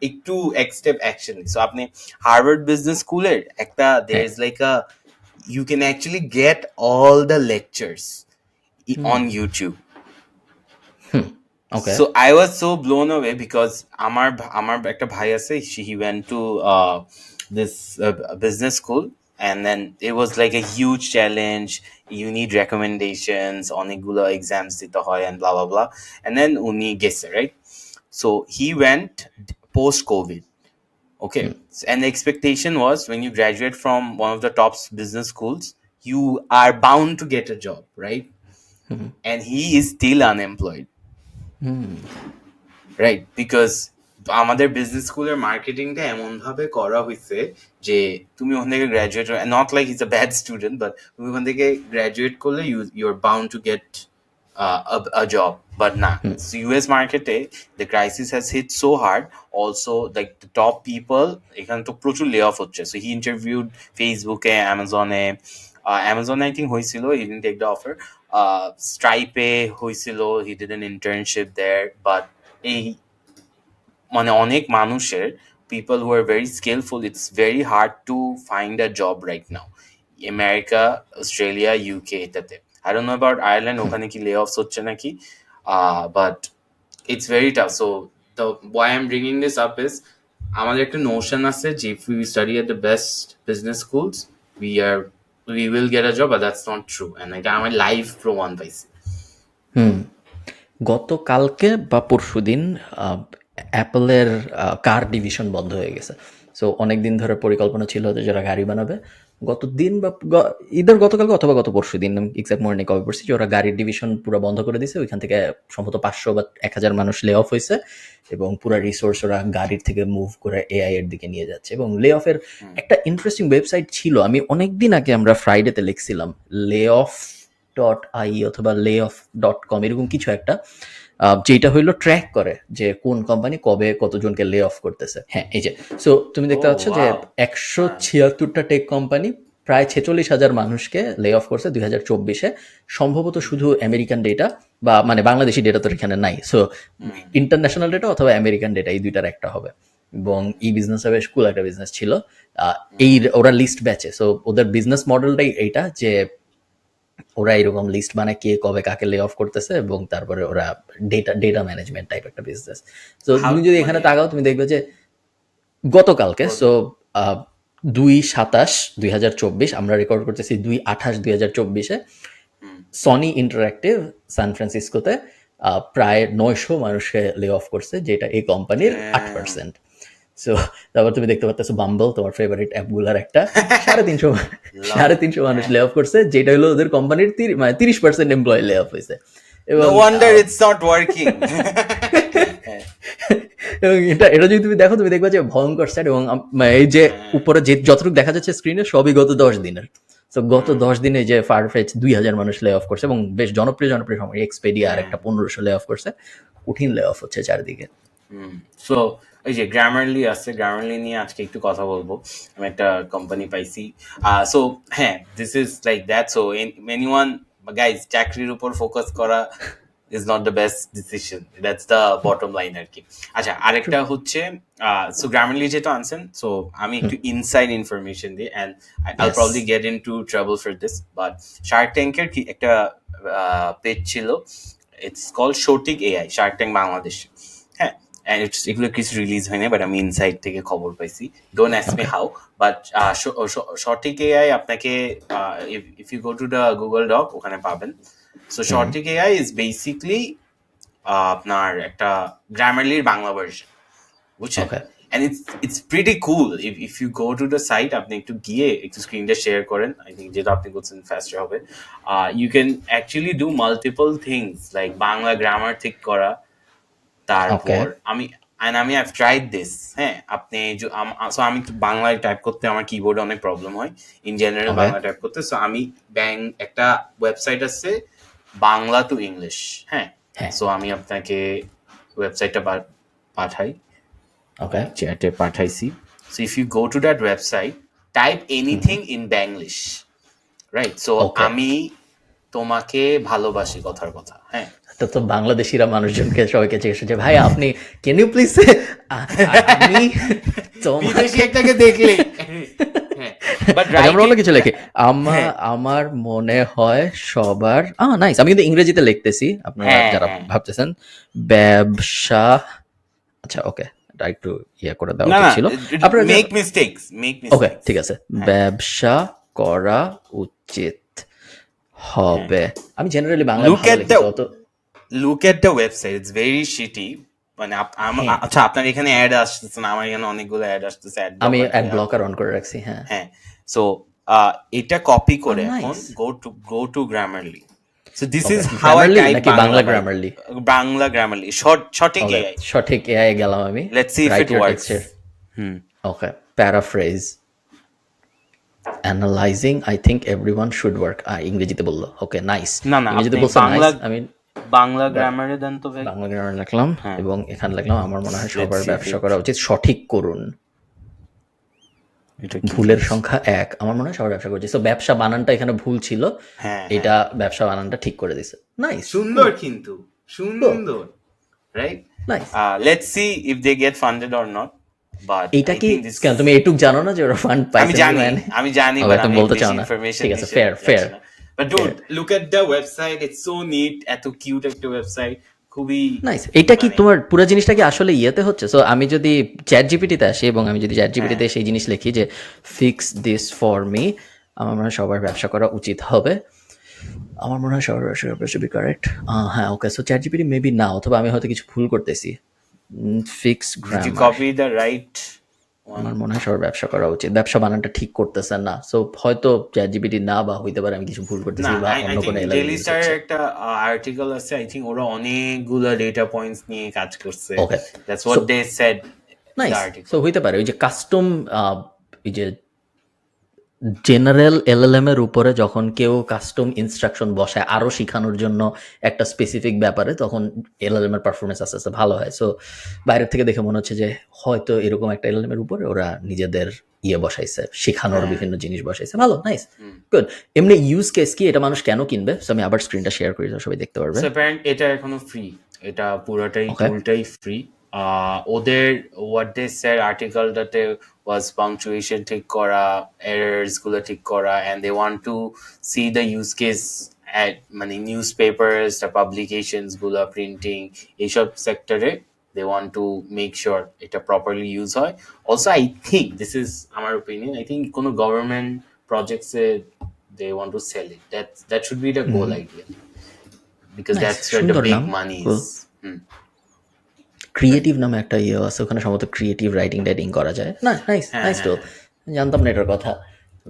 একটু এক স্টেপ অ্যাকশন নিই। সো আপনি হার্ভার্ড বিজনেস স্কুলের একটা there is like a, you can actually get all the lectures on YouTube. Okay, So I was so blown away because আমার একটা ভাই আছে, he went to this business school, and then it was like a huge challenge. You need recommendations, অনেকগুলো exams দিতে হয়, and blah blah blah. And then উনি গেছে, right? So he went post COVID. Okay, and the expectation was when you graduate from one of the top business schools, you are bound to get a job, right? And he is still unemployed. Right, because আমাদের business স্কুলের মার্কেটিংটা এমন ভাবে করা হয়েছে যে তুমি ওখান থেকে graduate, not like is a bad student, but তুমি ওখান থেকে গ্রাজুয়েট করলে you are bound to get a job, but nah. So US market the crisis has hit so hard. Also, like the top people, এখানে তো প্রচুর লে of হচ্ছে. So he interviewed Facebook, Amazon, Amazon I think হয়েছিল, he didn't take the offer. Stripe হয়েছিল, he did an internship there, but এই মানে অনেক মানুষের, people who are very skillful, it's very hard to find a job right now. America, Australia, UK এটাতে, I don't know about Ireland, ওখানে কি layoffs হচ্ছে নাকি, but it's very tough. So the why I'm bringing this up is আমাদের একটা Notion আছে যে if we study at the best business schools we will get a job, but that's not true, and এটা আমার live প্রমাণ পাইছি। গতকালকে বা পরশুদিন অ্যাপলের কার ডিভিশন বন্ধ হয়ে গেছে। সো অনেক দিন ধরে পরিকল্পনা ছিল যে যারা গাড়ি বানাবে, গতদিন বা ঈদের গতকালকে অথবা গত পরশুদিন, এক্সাক্ট মর্নিং কবে পড়ছি, যে ওরা গাড়ির ডিভিশন পুরো বন্ধ করে দিয়েছে। ওইখান থেকে সম্ভবত 500 বা 1000 মানুষ লে অফ হয়েছে, এবং পুরো রিসোর্স ওরা গাড়ির থেকে মুভ করে এআই এর দিকে নিয়ে যাচ্ছে। এবং লে অফের একটা ইন্টারেস্টিং ওয়েবসাইট ছিল, আমি অনেকদিন আগে আমরা ফ্রাইডেতে লিখছিলাম, layoff.ie অথবা layoff.com এরকম কিছু একটা, যেটা হইলো ট্র্যাক করে যে কোন কোম্পানি কবে কতজনকে লে অফ করতেছে। হ্যাঁ, এই যে, সো তুমি দেখতে পাচ্ছ যে 176টা টেক কোম্পানি প্রায় 46,000 মানুষকে লে অফ করছে 2024-এ। সম্ভবত শুধু আমেরিকান ডেটা, বা মানে বাংলাদেশি ডেটা তো এখানে নাই, সো ইন্টারন্যাশনাল ডেটা অথবা আমেরিকান ডেটা, এই দুইটার একটা হবে। এবং এই বিজনেসটা বেশ কুল একটা বিজনেস ছিল। এই ওরা লিস্ট ব্যাচে, সো ওদের বিজনেস মডেলটাই এইটা যে ওরা এরকম লিস্ট বানায় কে কবে কাকে লে অফ করতেছে, এবং তারপরে ওরা ডেটা ম্যানেজমেন্ট টাইপ একটা বিজনেস। তো হাউ তুমি যদি এখানে মানে তাকাও তুমি দেখবে যে গতকালকে, কত সো 2/27/2024, আমরা রেকর্ড করতেছি 2/28/2024-এ হুম সনি ইন্টারঅ্যাক্টিভ সান ফ্রান্সিসকোতে প্রায় 900 মানুষকে লে অফ করছে, যেটা এই কোম্পানির Damn. 8%। সো তারপর তুমি দেখতে পাচ্ছ বাম্বল, তোমার ফেভারিট অ্যাপগুলার একটা, 350 Love it. 350 মানুষ লে অফ করছে, যেটা হলো ওদের কোম্পানির 30% এমপ্লয়ি লে অফ হয়েছে। এবং No wonder it's not working. এবং এটা যদি তুমি দেখো, তুমি দেখবে যে ভয়ঙ্কর স্যার। এবং এই যে উপরে যে যতটুকু দেখা যাচ্ছে স্ক্রিনে, সবই গত 10 দিনের। তো গত 10 দিনে যে ফারফেচ 2000 মানুষ লে অফ করছে, এবং বেশ জনপ্রিয় সময় এক্সপেডিয়া আর একটা 1500 লে অফ করছে। কঠিন লে অফ হচ্ছে চারদিকে। সো এই যে গ্রামারলি আছে, গ্রামারলি নিয়ে আজকে একটু কথা বলবো। আমি একটা কোম্পানি পাইছি। সো হ্যাঁ, this is like that. So anyone guys, চাকরির উপর ফোকাস করা is not the best decision, that's the bottom line আর কি। আচ্ছা, আরেকটা হচ্ছে সো গ্রামারলি যেটা আনছেন, সো আমি একটু ইনসাইড ইনফরমেশন দিই, and I'll Yes. Probably get into trouble for this, but shark ট্যাঙ্কের কি একটা পেজ ছিল, it's called Shothik AI, shark tank Bangladesh. হ্যাঁ, and it's এগুলো কিছু রিলিজ হয়নি, বাট আমি ইনসাইড থেকে খবর পাইছি। Don't ask me how, but Shothik AI আপনাকে if you go to the Google doc ওখানে পাবেন। So Shothik AI is basically আপনার একটা গ্রামারলির বাংলা ভার্সন, বুঝছেন? Okay. And it's pretty cool. If you go to the site, আপনি একটু গিয়ে একটু স্ক্রিনটা শেয়ার করেন, আই থিঙ্ক যেটা আপনি করছেন ফাস্টার হবে। You can actually do multiple things, like Bangla grammar ঠিক করা, তারপর আমি আইভ ট্রাইড দিস। হ্যাঁ, আপনি সো আমি বাংলায় টাইপ করতে আমার কিবোর্ডে অনেক প্রবলেম হয় ইন জেনারেল বাংলা টাইপ করতে। সো আমি একটা ওয়েবসাইট আছে বাংলা টু ইংলিশ। হ্যাঁ, সো আমি আপনাকে ওয়েবসাইটটা পাঠাই, চ্যাটে পাঠাইছি। So if you go to that website, type anything in Banglish, right? So আমি তোমাকে ভালোবাসি কথার কথা। হ্যাঁ, তো বাংলাদেশিরা মানুষজনকে সবাইকে জিজ্ঞাসা যে ভাই আপনি ক্যান ইউ প্লিজ আমি বিদেশি একটাকে দেখলে আমরা অন্য কিছু লেখি। আমার মনে হয় সবার নাইস। আমি কিন্তু ইংরেজিতে লিখতেছি, আপনারা যারা ভাবতেছেন ব্যবসা। আচ্ছা, ওকে, এটা একটু ইয়ে করে দেওয়া উচিত ছিল। আপনারা মেক মিস্টেকস, ওকে, ঠিক আছে। ব্যবসা করা উচিত হবে। আমি জেনারেলি বাংলা ভালো লিখি, তো look at the website, it's very shitty. মানে আচ্ছা, আপনার এখানে অ্যাড আসতেছে না, আমার এখানে অনেকগুলো অ্যাড আসতেছে। আমি অ্যাড ব্লকার অন করে রাখছি। হ্যাঁ, সো এটা কপি করে এখন go to Grammarly. So this is how I type Bangla Grammarly. Bangla Grammarly সঠিক এআই, সঠিক এআই গেলাম আমি। Let's see if it works. Okay, paraphrase, analysing, I think everyone should work. ইংরেজিতে বললো, ওকে নাইস। না, ইংরেজিতে বলছো নাইস। আমি বাংলা গ্রামারে দেন তো ভাই। বাংলা গ্রামার লিখলাম, এবং এখানে লিখলাম আমার মনে হয় সবার ব্যবসা করা উচিত। সঠিক করুন, ভুলের সংখ্যা 1। আমার মনে হয় সবার ব্যবসা করা উচিত। ব্যবসা বানানটা এখানে ভুল ছিল, এটা ব্যবসা বানানটা ঠিক করে দিছে। নাইস, সুন্দর, কিন্তু সুন্দর, right? Nice. Let's see if they get funded or not. But এটা কি কেন তুমি এটুক জানো না যে ওরা ফান্ড পাইছে? আমি জানি, বাট তুমি বলতে চাও না। ঠিক আছে, fair. But dude, look at the website. It's so neat. এত কিউট একটা ওয়েবসাইট, খুবই নাইস। এটা কি তোমার পুরো জিনিসটা কি আসলে ইয়েতে হচ্ছে? সো আমি যদি চ্যাট জিপিটিতে আসি, এবং আমি যদি চ্যাট জিপিটিতে সেই জিনিস লিখি যে ফিক্স দিস ফর মি, আমার মনে হয় সবার ব্যবসা করা উচিত হবে। আমার মনে হয় সবার ব্যবসা করা বি কারেক্ট। হ্যাঁ, ওকে। সো চ্যাট জিপিটি মেবি না, অথবা আমি হয়তো কিছু ভুল করতেছি। Fix grammar, copy the right. আমার মনে হয় সবার ব্যবসা করা উচিত। ব্যবসা বানানটা ঠিক করতেছেন না, সো হয়তো চ্যাট জিপিটি না, বা হইতে পারে আমি কিছু ভুল করতেছি, বা অন্য কোনো ডেইলি স্টারের একটা আর্টিকেল আছে, আই থিংক ওরা অনেকগুলো ডেটা পয়েন্টস নিয়ে কাজ করছে। Okay, that's what they said. Nice. So হইতে পারে ওই যে কাস্টম, এই যে জেনারেল এলএলএম এর উপরে যখন কেউ কাস্টম ইনস্ট্রাকশন বসায় আরো শেখানোর জন্য একটা স্পেসিফিক ব্যাপারে, তখন এলএলএম এর পারফরমেন্স আস্তে আস্তে ভালো হয়। সো বাইরের থেকে দেখে মনে হচ্ছে যে হয়তো এরকম একটা এলএলএম এর উপরে ওরা নিজেদের বসাইছে, শেখানোর বিভিন্ন জিনিস বসাইছে। ভালো, নাইস, গুড। এমনি ইউজ কেস কি, এটা মানুষ কেন কিনবে? সো আমি আবার স্ক্রিনটা শেয়ার করি, সবাই দেখতে পারবে। এটা এখনো ফ্রি, এটা পুরোটাই টুলটাই ফ্রি। ওদের হোয়াট দে সেড আর্টিকেলটাতে was punctuation ঠিক করা, errors গুলো ঠিক করা, and they want to see the use case মানে নিউজ পেপার্স পাবলিকেশনস গুলো প্রিন্টিং এইসব সেক্টরে they want to make sure এটা properly use হয়. Also I think this is আমার opinion, I think কোনো government projects they want to sell it. That should be the goal idea, because nice, that's where the সুন্দর big নাম। money Cool. is. Creative নামে একটা ইয়ে আছে, ওখানে সম্ভবত ক্রিয়েটিভ রাইটিং টাইটিং করা যায়। না, নাইস নাইস টুল, জানতাম না এটার কথা।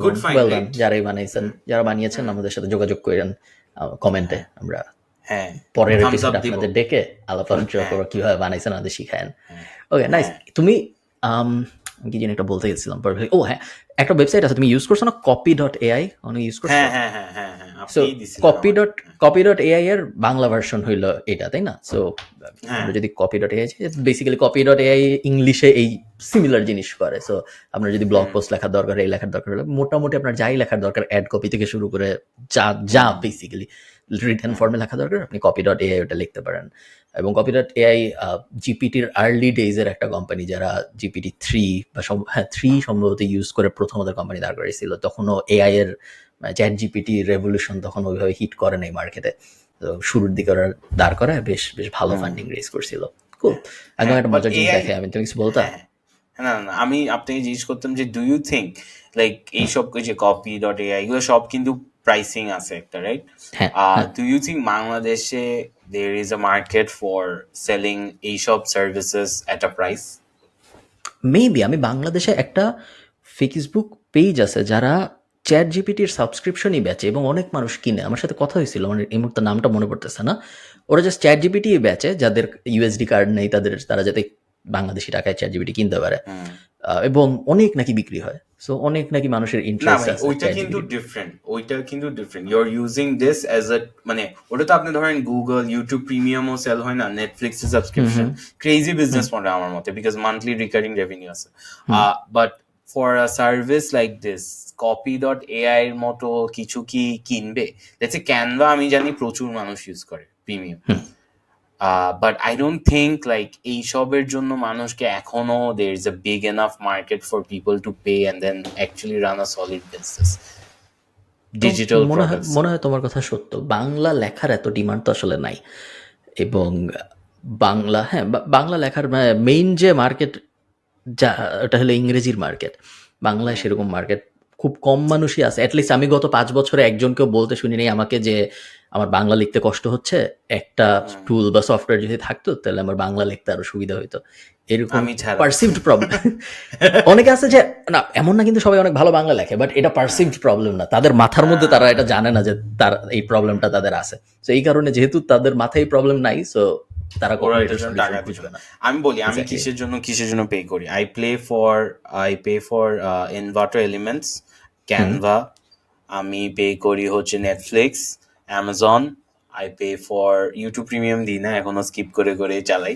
Good find, well done, right? যারাই বানাইছেন, যারা বানিয়েছেন আমাদের সাথে যোগাযোগ করেন কমেন্টে, আমরা হ্যাঁ, পরের thumbs এপিসোড up দিব। আপনাদের ডেকে আলাপ আলোচনা করো কিভাবে বানাইছেন, আমাদের শিখায়েন। Okay nice. তুমি কি জানি একটা বলতে গেছিলাম, ও হ্যাঁ, একটা ওয়েবসাইট আছে তুমি ইউজ করছো না, copy.ai, অনেক ইউজ করছো? হ্যাঁ সো আপনি দিছিলেন copy.ai এর বাংলা ভার্সন হইলো এটা, তাই না? সো আমরা যদি copy.ai, বেসিক্যালি copy.ai ইংলিশে এই সিমিলার জিনিস করে। সো আপনার যদি ব্লগ পোস্ট লেখার দরকার, এই লেখার দরকার হলে মোটামুটি আপনার যাই লেখার দরকার, অ্যাড কপি থেকে শুরু করে যা বেসিক্যালি রিটেন ফর্মে লেখা দরকার, আপনি copy.ai ওটা লিখতে পারেন। এবং copy.ai জিপিটির আর্লি ডেজের একটা কোম্পানি, যারা জিপিটি 3 বা 3 সম্ভবত ইউজ করে প্রথম ওদের কোম্পানি দাঁড় করেছিল। তখনও এআই এর চ্যাট জিপিটি রেভলিউশন তখন ওইভাবে হিট করে নাই মার্কেটে। তো শুরুর দিকে ওরা দাঁড় করায় বেশ ভালো ফান্ডিং রেজ করছিল। কুল, একদম একটা মজার জিনিস দেখে। আমি তুমি কিছু বলতা? না আমি আপনাকে জিজ্ঞেস করতাম যে ডু ইউ থিঙ্ক লাইক এইসব যে copy.ai এগুলো সব কিন্তু প্রাইসিং আছে একটা, রাইট? ডু ইউ থিঙ্ক বাংলাদেশে there is a market for selling এইসব services at a price? Maybe. আমি বাংলাদেশে একটা ফেসবুক পেজ আছে যারা চ্যাট জিপিটির সাবস্ক্রিপশনই বেচে এবং অনেক মানুষ কিনে। আমার সাথে কথা হয়েছিল, আমার এই মুহূর্তে নামটা মনে পড়তেছে না। ওরা জাস্ট চ্যাট জিপিটি বেচে, যাদের ইউএসডি কার্ড নেই তারা যাতে বাংলাদেশি টাকায় চ্যাট জিপিটি কিনতে পারে, এবং অনেক নাকি বিক্রি হয়। সো অনেক নাকি মানুষের ইন্টারেস্ট আছে। ওইটা কিন্তু different you are using this as a, মানে ওটা তো আপনি ধরেন গুগল, ইউটিউব প্রিমিয়ামও সেল হয় না, নেটফ্লিক্সের সাবস্ক্রিপশন, ক্রেজি বিজনেস মডেল আমার মতে, বিকজ মান্থলি রিকারিং রেভিনিউ আছে। But for a service like this copy.ai এর মতো কিছু কি কিনবে? লেটস সে ক্যানভা আমি জানি প্রচুর মানুষ ইউজ করে premium, but I don't think like এইসবের জন্য মানুষকে এখনো there is a big enough market for people to pay and then actually run a solid business. Digital products. মনে হয় তোমার কথা সত্য, বাংলা লেখার এত ডিমান্ড তো আসলে নাই। এবং বাংলা লেখার মেইন যে মার্কেট, যা ওটা হলো ইংরেজির মার্কেট। বাংলায় সেরকম মার্কেট খুব কম মানুষই আছে। অ্যাটলিস্ট আমি গত 5 বছরে একজনকেও বলতে শুনি নাই আমাকে যে আমার বাংলা লিখতে কষ্ট হচ্ছে, একটা টুল বা সফটওয়্যার যদি থাকতো তাহলে আমার বাংলা লিখতে আরো সুবিধা হইতো। এরকম পারসিভড প্রবলেম অনেকে আছে যে, না এমন না কিন্তু সবাই অনেক ভালো বাংলা লেখে, বাট এটা পারসিভড প্রবলেম না, তাদের মাথার মধ্যে তারা এটা জানে না যে তার এই প্রবলেমটা তাদের আছে। তো এই কারণে যেহেতু তাদের মাথায় প্রবলেম নাই, সো তারা বুঝবে না। আমি বলি আমি কিসের জন্য পে করি। I pay for inverter elements, Canva, আমি পে করি হচ্ছে Netflix, Amazon, I pay for YouTube premium দিই না, এখনো স্কিপ করে চালাই।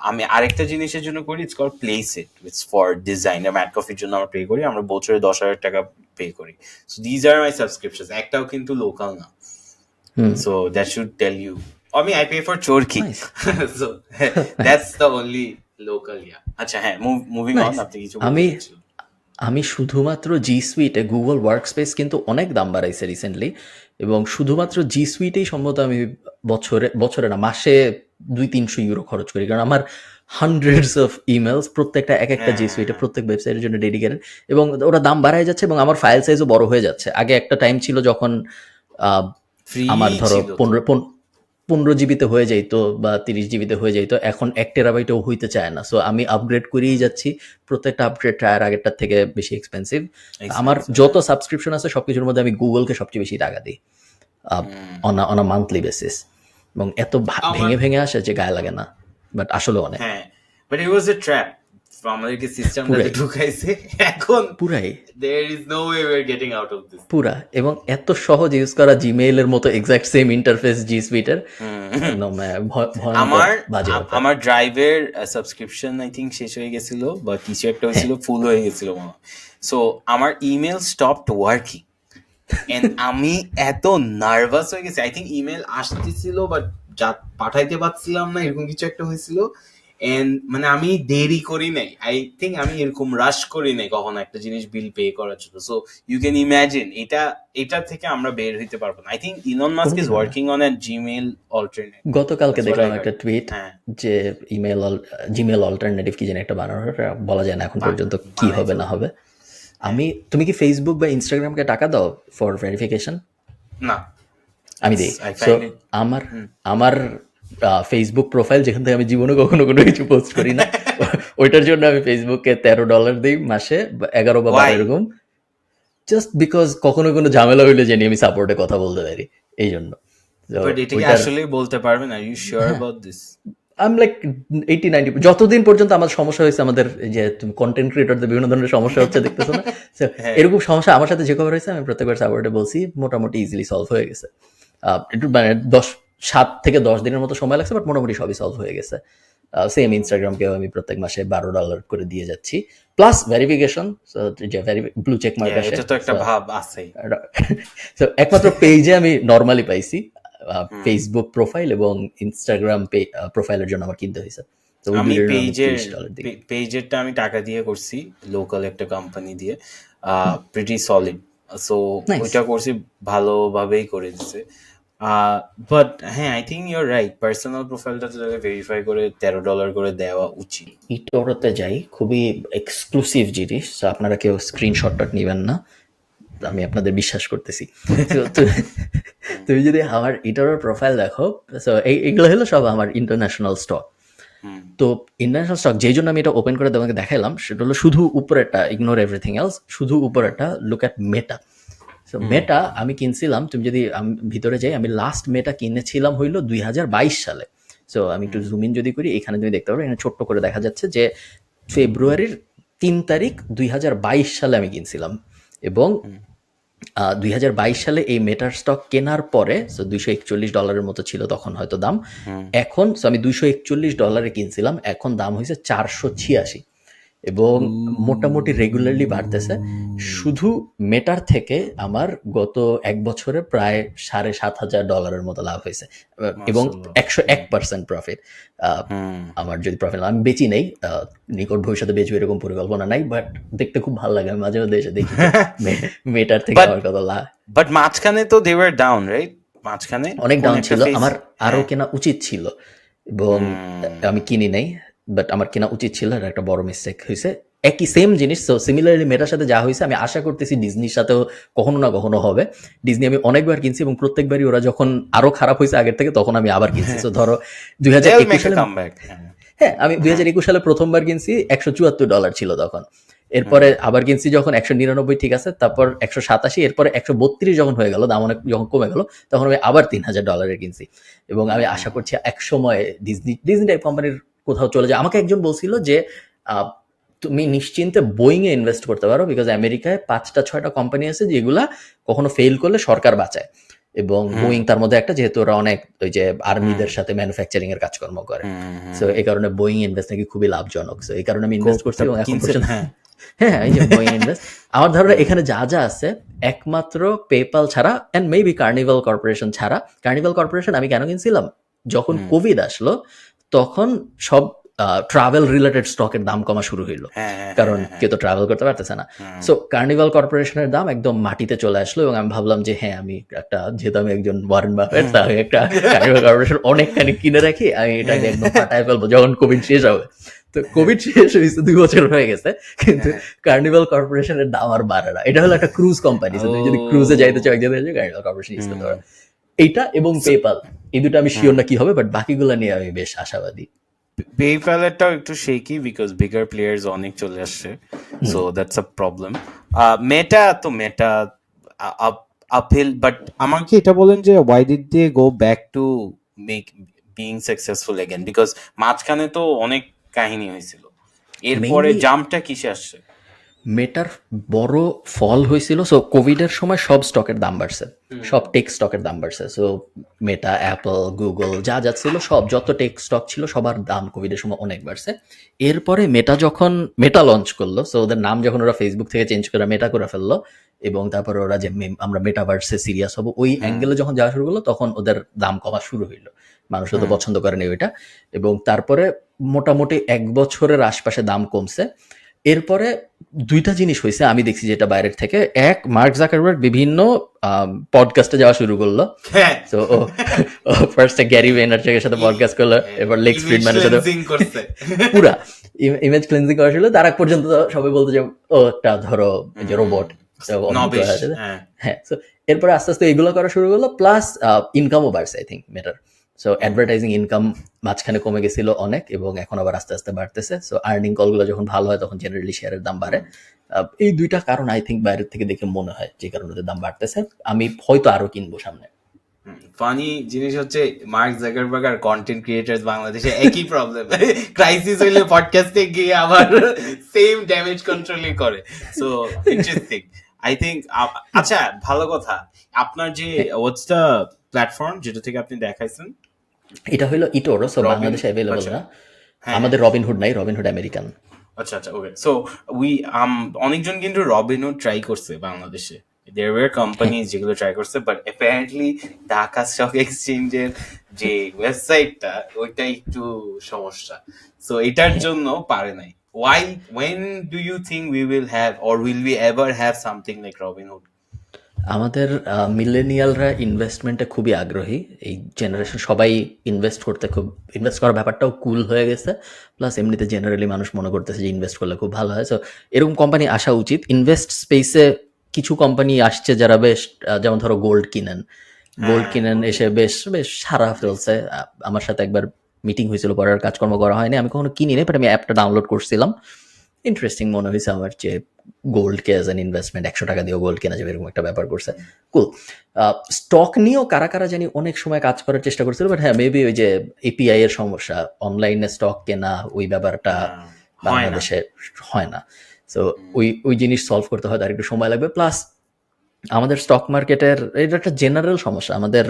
আমি আরেকটা জিনিসের জন্য করি, it's called Placeit, it's for design. Matt কফির জন্য আমরা পে করি, আমরা বছরে 10,000 টাকা পে করি। So these are my subscriptions, একটাও কিন্তু লোকাল না। So that should tell you. I mean, I pay for Chorki. Nice. So that's the only local, yeah. আচ্ছা হ্যাঁ, মুভিং অন, আপনি কিছু বলছেন? আমি শুধুমাত্র জি সুইটে গুগল ওয়ার্কস্পেস কিন্তু অনেক দাম বাড়াইছে রিসেন্টলি, এবং শুধুমাত্র জি সুইটেই সম্ভবত আমি বছরে না মাসে 200-300 ইউরো খরচ করি, কারণ আমার হান্ড্রেডস অফ ইমেলস প্রত্যেকটা এক একটা জি সুইটে প্রত্যেক ওয়েবসাইটের জন্য ডেডিকেটেড, এবং ওরা দাম বাড়ায় যাচ্ছে এবং আমার ফাইল সাইজও বড় হয়ে যাচ্ছে। আগে একটা টাইম ছিল যখন আমার ধরো 15 জিবিতে হয়ে যাইতো বা 30 জিবিতে হয়ে যাইতো, এখন 1 টেরাবাইটেও হইতে চায় না। সো আমি আপগ্রেড করেই যাচ্ছি, প্রত্যেকটা আপগ্রেড ট্রায়ার আগেরটার থেকে বেশি এক্সপেন্সিভ। আমার যত সাবস্ক্রিপশন আছে সবকিছুর মধ্যে আমি গুগলকে সবচেয়ে বেশি টাকা দিই অন আ মান্থলি বেসিস, এবং এত ভেঙে আসে যে গায়ে লাগে না, বাট আসলে অনেক। হ্যাঁ, but it was A trap, আমাদেরকে সিস্টেমটাতে ঢুকাইছে, এখন পুরাই there is no way we are getting out of this পুরা। এবং এত সহজ ইউজ করা জিমেইল এর মতো এক্সাক্ট সেম ইন্টারফেস জি সুইটের, আমার ড্রাইভের সাবস্ক্রিপশন আই থিঙ্ক শেষ হয়ে গেছিল বা কিছু একটা হয়েছিল, ফুল হয়ে গেছিল মনে হয়। সো আমার ইমেল স্টপড ওয়ার্কিং, এন্ড আমি এত নার্ভাস হয়ে গেছি। আই থিঙ্ক ইমেল আসতেছিল বাট পাঠাইতে পারছিলাম না, এরকম কিছু একটা হয়েছিল। এন্ড মানে আমি দেরি করি নাই, আই থিঙ্ক আমি এরকম রাশ করি নাই কখনো একটা জিনিস বিল পে করার জন্য। সো ইউ ক্যান ইমাজিন এটা থেকে আমরা বের হইতে পারবো না। I think Elon Musk is কোনোদিনও না। Working on a Gmail alternate, গতকালকে দ্যাটস হোয়াট দেখলাম আই একটা হার্ড। টুইট হ্যাঁ, যে জিমেল অল্টারনেটিভ কি যেন একটা বানানোর, বলা যায় না এখন পর্যন্ত কি বানাই হবে না ফেলবো। হবে। হ্যাঁ, তুমি কি ফেসবুক বা ইনস্টাগ্রামকে টাকা দাও ফর ভেরিফিকেশন? না, আমি ইটস দিই। I so find it. আমার আমার ফেসবুক প্রোফাইল, যেখান থেকে আমি জীবনে কখনো কোনো কিছু পোস্ট করি না, ওইটার জন্য আমি ফেসবুকে $13 দিই মাসে, 11 বা 12 ওয়াই? এরকম। জাস্ট বিকজ কখনো কোনো ঝামেলা হইলে জানি আমি সাপোর্টে কথা বলতে পারি, এই জন্য। তো বাট এটা কি ওইটার, আসলেই বলতে পারবেন? Are you sure about this? আমি লাইক 80-90, যতদিন পর্যন্ত আমার সমস্যা হয়েছে, আমাদের এই যে তুমি কন্টেন্ট ক্রিয়েটরদের বিভিন্ন ধরনের সমস্যা হচ্ছে দেখতেছো না, So, হ্যাঁ, এরকম সমস্যা আমার সাথে যে কবার হয়েছে আমি প্রত্যেকবার সাপোর্টে বলছি, মোটামুটি ইজিলি সলভ হয়ে গেছে। একটু মানে 7 থেকে 10 দিনের মতো সময় লাগছে, বাট মোটামুটি সবই সলভ হয়ে গেছে। সেম ইনস্টাগ্রামকেও আমি প্রত্যেক মাসে $12 করে দিয়ে যাচ্ছি, প্লাস ভেরিফিকেশন, যে ব্লু চেক মার্ক আসে। এটা তো একটা ভাব আছেই। So, একমাত্র পেজে আমি নর্মালি পাইছি, ফেসবুক প্রোফাইল এবং ইনস্টাগ্রাম প্রোফাইলের জন্য আমার কিনতে হয়েছে। তো ওই আমি দুইটার জন্য আমি পেজের $30 দিই। পেজেরটা আমি টাকা দিয়ে করছি, লোকাল একটা কোম্পানি দিয়ে, প্রিটি সলিড। So nice. ওইটা করছি, ভালোভাবেই করে দিছে। বাট হ্যাঁ, I think your right, personal প্রোফাইলটা তো ভেরিফাই করে $13 করে দেওয়া উচিত। ইটোরতে যাই, খুবই এক্সক্লুসিভ জিনিস, so আপনারা কেউ স্ক্রিনশটটা নেবেন না, আমি আপনাদের বিশ্বাস করতেছি। So, তুমি যদি আমার ইটোরের প্রোফাইল দেখো, সো এইগুলো হলো সব আমার ইন্টারন্যাশনাল স্টক। তো ইন্টারন্যাশনাল স্টক যেই জন্য আমি এটা ওপেন করে তোমাকে দেখাইলাম, সেটা হলো শুধু উপরেরটা, ইগনোর এভরিথিং এলস, শুধু উপরেরটা, লুক অ্যাট মেটা। সো মেটা আমি কিনছিলাম, তুমি যদি আমি ভিতরে যাই, আমি লাস্ট মেটা কিনেছিলাম হইলো 2022 সালে। সো আমি একটু জুম ইন যদি করি, এখানে তুমি দেখতে পারো, এখানে ছোট্ট করে দেখা যাচ্ছে যে ফেব্রুয়ারির 3 তারিখ 2022 সালে আমি কিনছিলাম। এবং 2022 সালে এই মেটার স্টক কেনার পরে, সো $241 মতো ছিল তখন হয়তো দাম। এখন আমি $241 কিনছিলাম, এখন দাম হয়েছে 486, এবং মোটামুটি রেগুলারলি বাড়তেছে। শুধু মেটার থেকে আমার গত 1 বছরে প্রায় $7,500 মতো লাভ হয়েছে, এবং মাশাআল্লাহ। 101% প্রফিট। আমার যদি প্রফিট, আমি বেচি নেই, নিকট ভবিষ্যতে বেচবো এরকম পরিকল্পনা নাই, বাট দেখতে খুব ভালো লাগে, আমি মাঝে মধ্যে এসে দেখি যে মেটার থেকে বাট আমার কত লাভ। বাট মাঝখানে তো দে ওয়ার ডাউন, রাইট? মাঝখানে অনেক কোন ডাউন একটা ছিল, ফেজ। আমার আরো হ্যাঁ, কেনা উচিত ছিল, এবং আমি কিনি নাই, বাট আমার কেনা উচিত ছিল, এটা একটা বড় মিস্টেক হয়েছে। একই সেম জিনিস, সো সিমিলারলি মেটার সাথে যা হয়েছে, আমি আশা করতেছি ডিজনির সাথেও কখনো না কখনো হবে। ডিজনি আমি অনেকবার কিনছি, এবং প্রত্যেকবারই ওরা যখন আরো খারাপ হয়েছে আগের থেকে, তখন আমি আবার কিনছি। সো ধরো they'll 2021 make a সালে, comeback. হ্যাঁ, হ্যাঁ আমি 2021 সালে প্রথমবার কিনছি, $174 ছিল তখন। এরপরে আবার কিনছি যখন 199, ঠিক আছে, তারপর 187, এরপরে 132 যখন হয়ে গেল, দাম অনেক যখন কমে গেল, তখন আমি আবার $3,000 কিনছি। এবং আমি আশা করছি এক সময় ডিজনি টাইপ কোম্পানির কোথাও চলে যায়। আমাকে একজন বলছিল যে আহ, তুমি নিশ্চিন্তে বোয়িং এ ইনভেস্ট করতে পারো, বিকজ আমেরিকায় 5-6টা কোম্পানি আছে যেগুলা কখনো ফেল করলে সরকার বাঁচায়, এবং বোয়িং তার মধ্যে একটা, যেহেতু ওরা অনেক ওই যে আর্মিদের সাথে ম্যানুফ্যাকচারিং এর কাজকর্ম করে। সো এই কারণে বোয়িং ইনভেস্ট নাকি খুবই লাভজনক। সো এই কারণে আমি ইনভেস্ট করছি, এবং এখন কিনছেন? পর্যন্ত হ্যাঁ, হ্যাঁ, এই যে বোয়িং ইনভেস্ট, আমার ধারণা এখানে যা যা আছে, একমাত্র পেপাল ছাড়া অ্যান্ড মেবি কার্নিভাল কর্পোরেশন ছাড়া। কার্নিভাল কর্পোরেশন আমি কেন কিনছিলাম, যখন কোভিড আসলো তখন সব ট্রাভেল রিলেটেড স্টকের দাম কমা শুরু হইলো, হ্যাঁ, হ্যাঁ, কারণ কেউ তো ট্রাভেল করতে পারতেছে না। সো কার্নিভাল কর্পোরেশনের দাম একদম মাটিতে চলে আসলো, এবং আমি ভাবলাম যে হ্যাঁ, আমি একটা, যেহেতু আমি একজন ওয়ারেন বাফেট, তাহলে একটা কার্নিভাল কর্পোরেশন অনেকখানি কিনে রাখি, আমি এটাকে একদম ফাটায় ফেলবো যখন কোভিড শেষ হবে। তো কোভিড শেষ হয়েছে, 2 বছর হয়ে গেছে, কিন্তু কার্নিভাল কর্পোরেশনের দাম আর বাড়ে না। এটা হলো একটা ক্রুজ কোম্পানি, তুমি যদি ক্রুজে যাইতে চাও, কার্নিভাল কর্পোরেশন ইউজ করতে পারো। এইটা এবং পেপাল, এই দুটো আমি শিওর না কি হবে, বাট বাকিগুলো নিয়ে আমি বেশ আশাবাদী। পেপ্যালেরটাও একটু শেকি, বিকজ বিগার প্লেয়ার্স অনেক চলে আসছে, so that's a problem. Meta uphill, but আমাকে এটা বলেন যে why did they go back to make Bing successful again, because মাঝখানে তো অনেক কাহিনী হয়েছিল, এরপরে মেইনলি জাম্পটা কিসে আসছে? মেটার বড় ফল হয়েছিল, সো কোভিডের সময় সব স্টকের দাম বাড়ছে, সব টেক স্টকের দাম বাড়ছে। সো মেটা, অ্যাপল, গুগল যা যা ছিল, সব যত টেক স্টক ছিল সবার দাম কোভিডের সময় অনেক বাড়ছে। এরপরে মেটা যখন মেটা লঞ্চ করলো, সো ওদের নাম যখন ওরা ফেসবুক থেকে চেঞ্জ করে মেটা করে ফেললো, এবং তারপরে ওরা যে আমরা মেটাভার্সে সিরিয়াস হবো ওই অ্যাঙ্গেলে যখন যাওয়া শুরু করলো, তখন ওদের দাম কমা শুরু হইলো। মানুষ তো পছন্দ করেনি ওইটা। এবং তারপরে মোটামুটি 1 বছরের আশপাশে দাম কমছে। এরপরে 2টা জিনিস হইছে আমি দেখছি যেটা বাইরের থেকে। এক, মার্ক জাকারবার্গ বিভিন্ন পডকাস্টে যাওয়া শুরু করলো। হ্যাঁ তো ও ফার্স্টে গ্যারি ভেইনারচাকের সাথে পডকাস্ট করলো, এবার লেক্স ইমেজ ফ্রিডম্যানের সাথে ক্লেন্সিং করছে পুরা ইমেজ ক্লেন্সিং করা ছিল। তার আগ পর্যন্ত তো সবাই বলতো যে ও একটা ধরো এই যে রোবট নবেশ হ্যাঁ হ্যাঁ। তো এরপরে আস্তে আস্তে এগুলো করা শুরু করলো, প্লাস ইনকামও বাড়ছে I think matter. So advertising income মাঝখানে কমে গেছিল অনেক, এবং এখন আবার আস্তে আস্তে বাড়তেছে। সো আর্নিং কলগুলো যখন ভালো হয় তখন জেনারেলি শেয়ারের দাম বাড়ে। এই 2টা কারণ আই থিঙ্ক বাইরের থেকে দেখে মনে হয় যে কারণে ওদের দাম বাড়তেছে। আমি হয়তো আরো কিনবো সামনে। ফানি জিনিস হচ্ছে মার্ক জাকারবার্গ আর কন্টেন্ট ক্রিয়েটার্স বাংলাদেশে একই প্রবলেম, ক্রাইসিস হইলে পডকাস্টে গিয়ে আবার সেম ড্যামেজ কন্ট্রোলই করে। So interesting I think. আচ্ছা ভালো কথা, আপনার যে হোয়াটস দ্য প্ল্যাটফর্ম যেটা থেকে আপনি দেখাইছেন? এটা হলো ইটোরো, সো Robin- বাংলাদেশে অ্যাভেলেবল আচ্ছা। না। হ্যাঁ, আমাদের রবিনহুড নাই, রবিনহুড আমেরিকান। আচ্ছা আচ্ছা ওকে। সো উই অনেকজন কিন্তু রবিনহুড ট্রাই করছে বাংলাদেশে, there were companies যেগুলো ট্রাই করছে, বাট অ্যাপারেন্টলি ঢাকা স্টক এক্সচেঞ্জের যে ওয়েবসাইটটা ওইটা একটু সমস্যা, সো এটার জন্য পারে নাই। why when do you think we will have or will we ever have something like Robinhood? আমাদের মিলেনিয়ালরা ইনভেস্টমেন্টে খুবই আগ্রহী। এই জেনারেশন সবাই ইনভেস্ট করার ব্যাপারটাও কুল হয়ে গেছে। প্লাস এমনিতে জেনারেলি মানুষ মনে করতেছে যে ইনভেস্ট করলে খুব ভালো হয়। সো এরকম কোম্পানি আসা উচিত। ইনভেস্ট স্পেসে কিছু কোম্পানি আসছে যারা বেশ যেমন ধরো গোল্ড কিনেন এসে বেশ বেশ সারা ফেলছে। আমার সাথে একবার মিটিং হয়েছিল, পরের কাজকর্ম করা হয়নি, আমি কখনো কিনি নাই, বাট আমি অ্যাপটা ডাউনলোড করছিলাম। ইন্টারেস্টিং মনে হয়েছে আমার যে গোল্ডকে অ্যাজ অ্যান ইনভেস্টমেন্ট 100 টাকা দিয়েও গোল্ড কেনা যাবে, এরকম একটা ব্যাপার করছে। কুল। স্টক নিয়েও কারা কারা জানি অনেক সময় কাজ করার চেষ্টা করছিল, বাট হ্যাঁ মেবি ওই যে এপিআই এর সমস্যা, অনলাইনে স্টক কেনা ওই ব্যাপারটা বাংলাদেশে হয় না। সো ওই জিনিস সলভ করতে হয়, তার একটু সময় লাগবে। প্লাস আমাদের স্টক মার্কেটের এটা একটা জেনারেল সমস্যা, আমাদের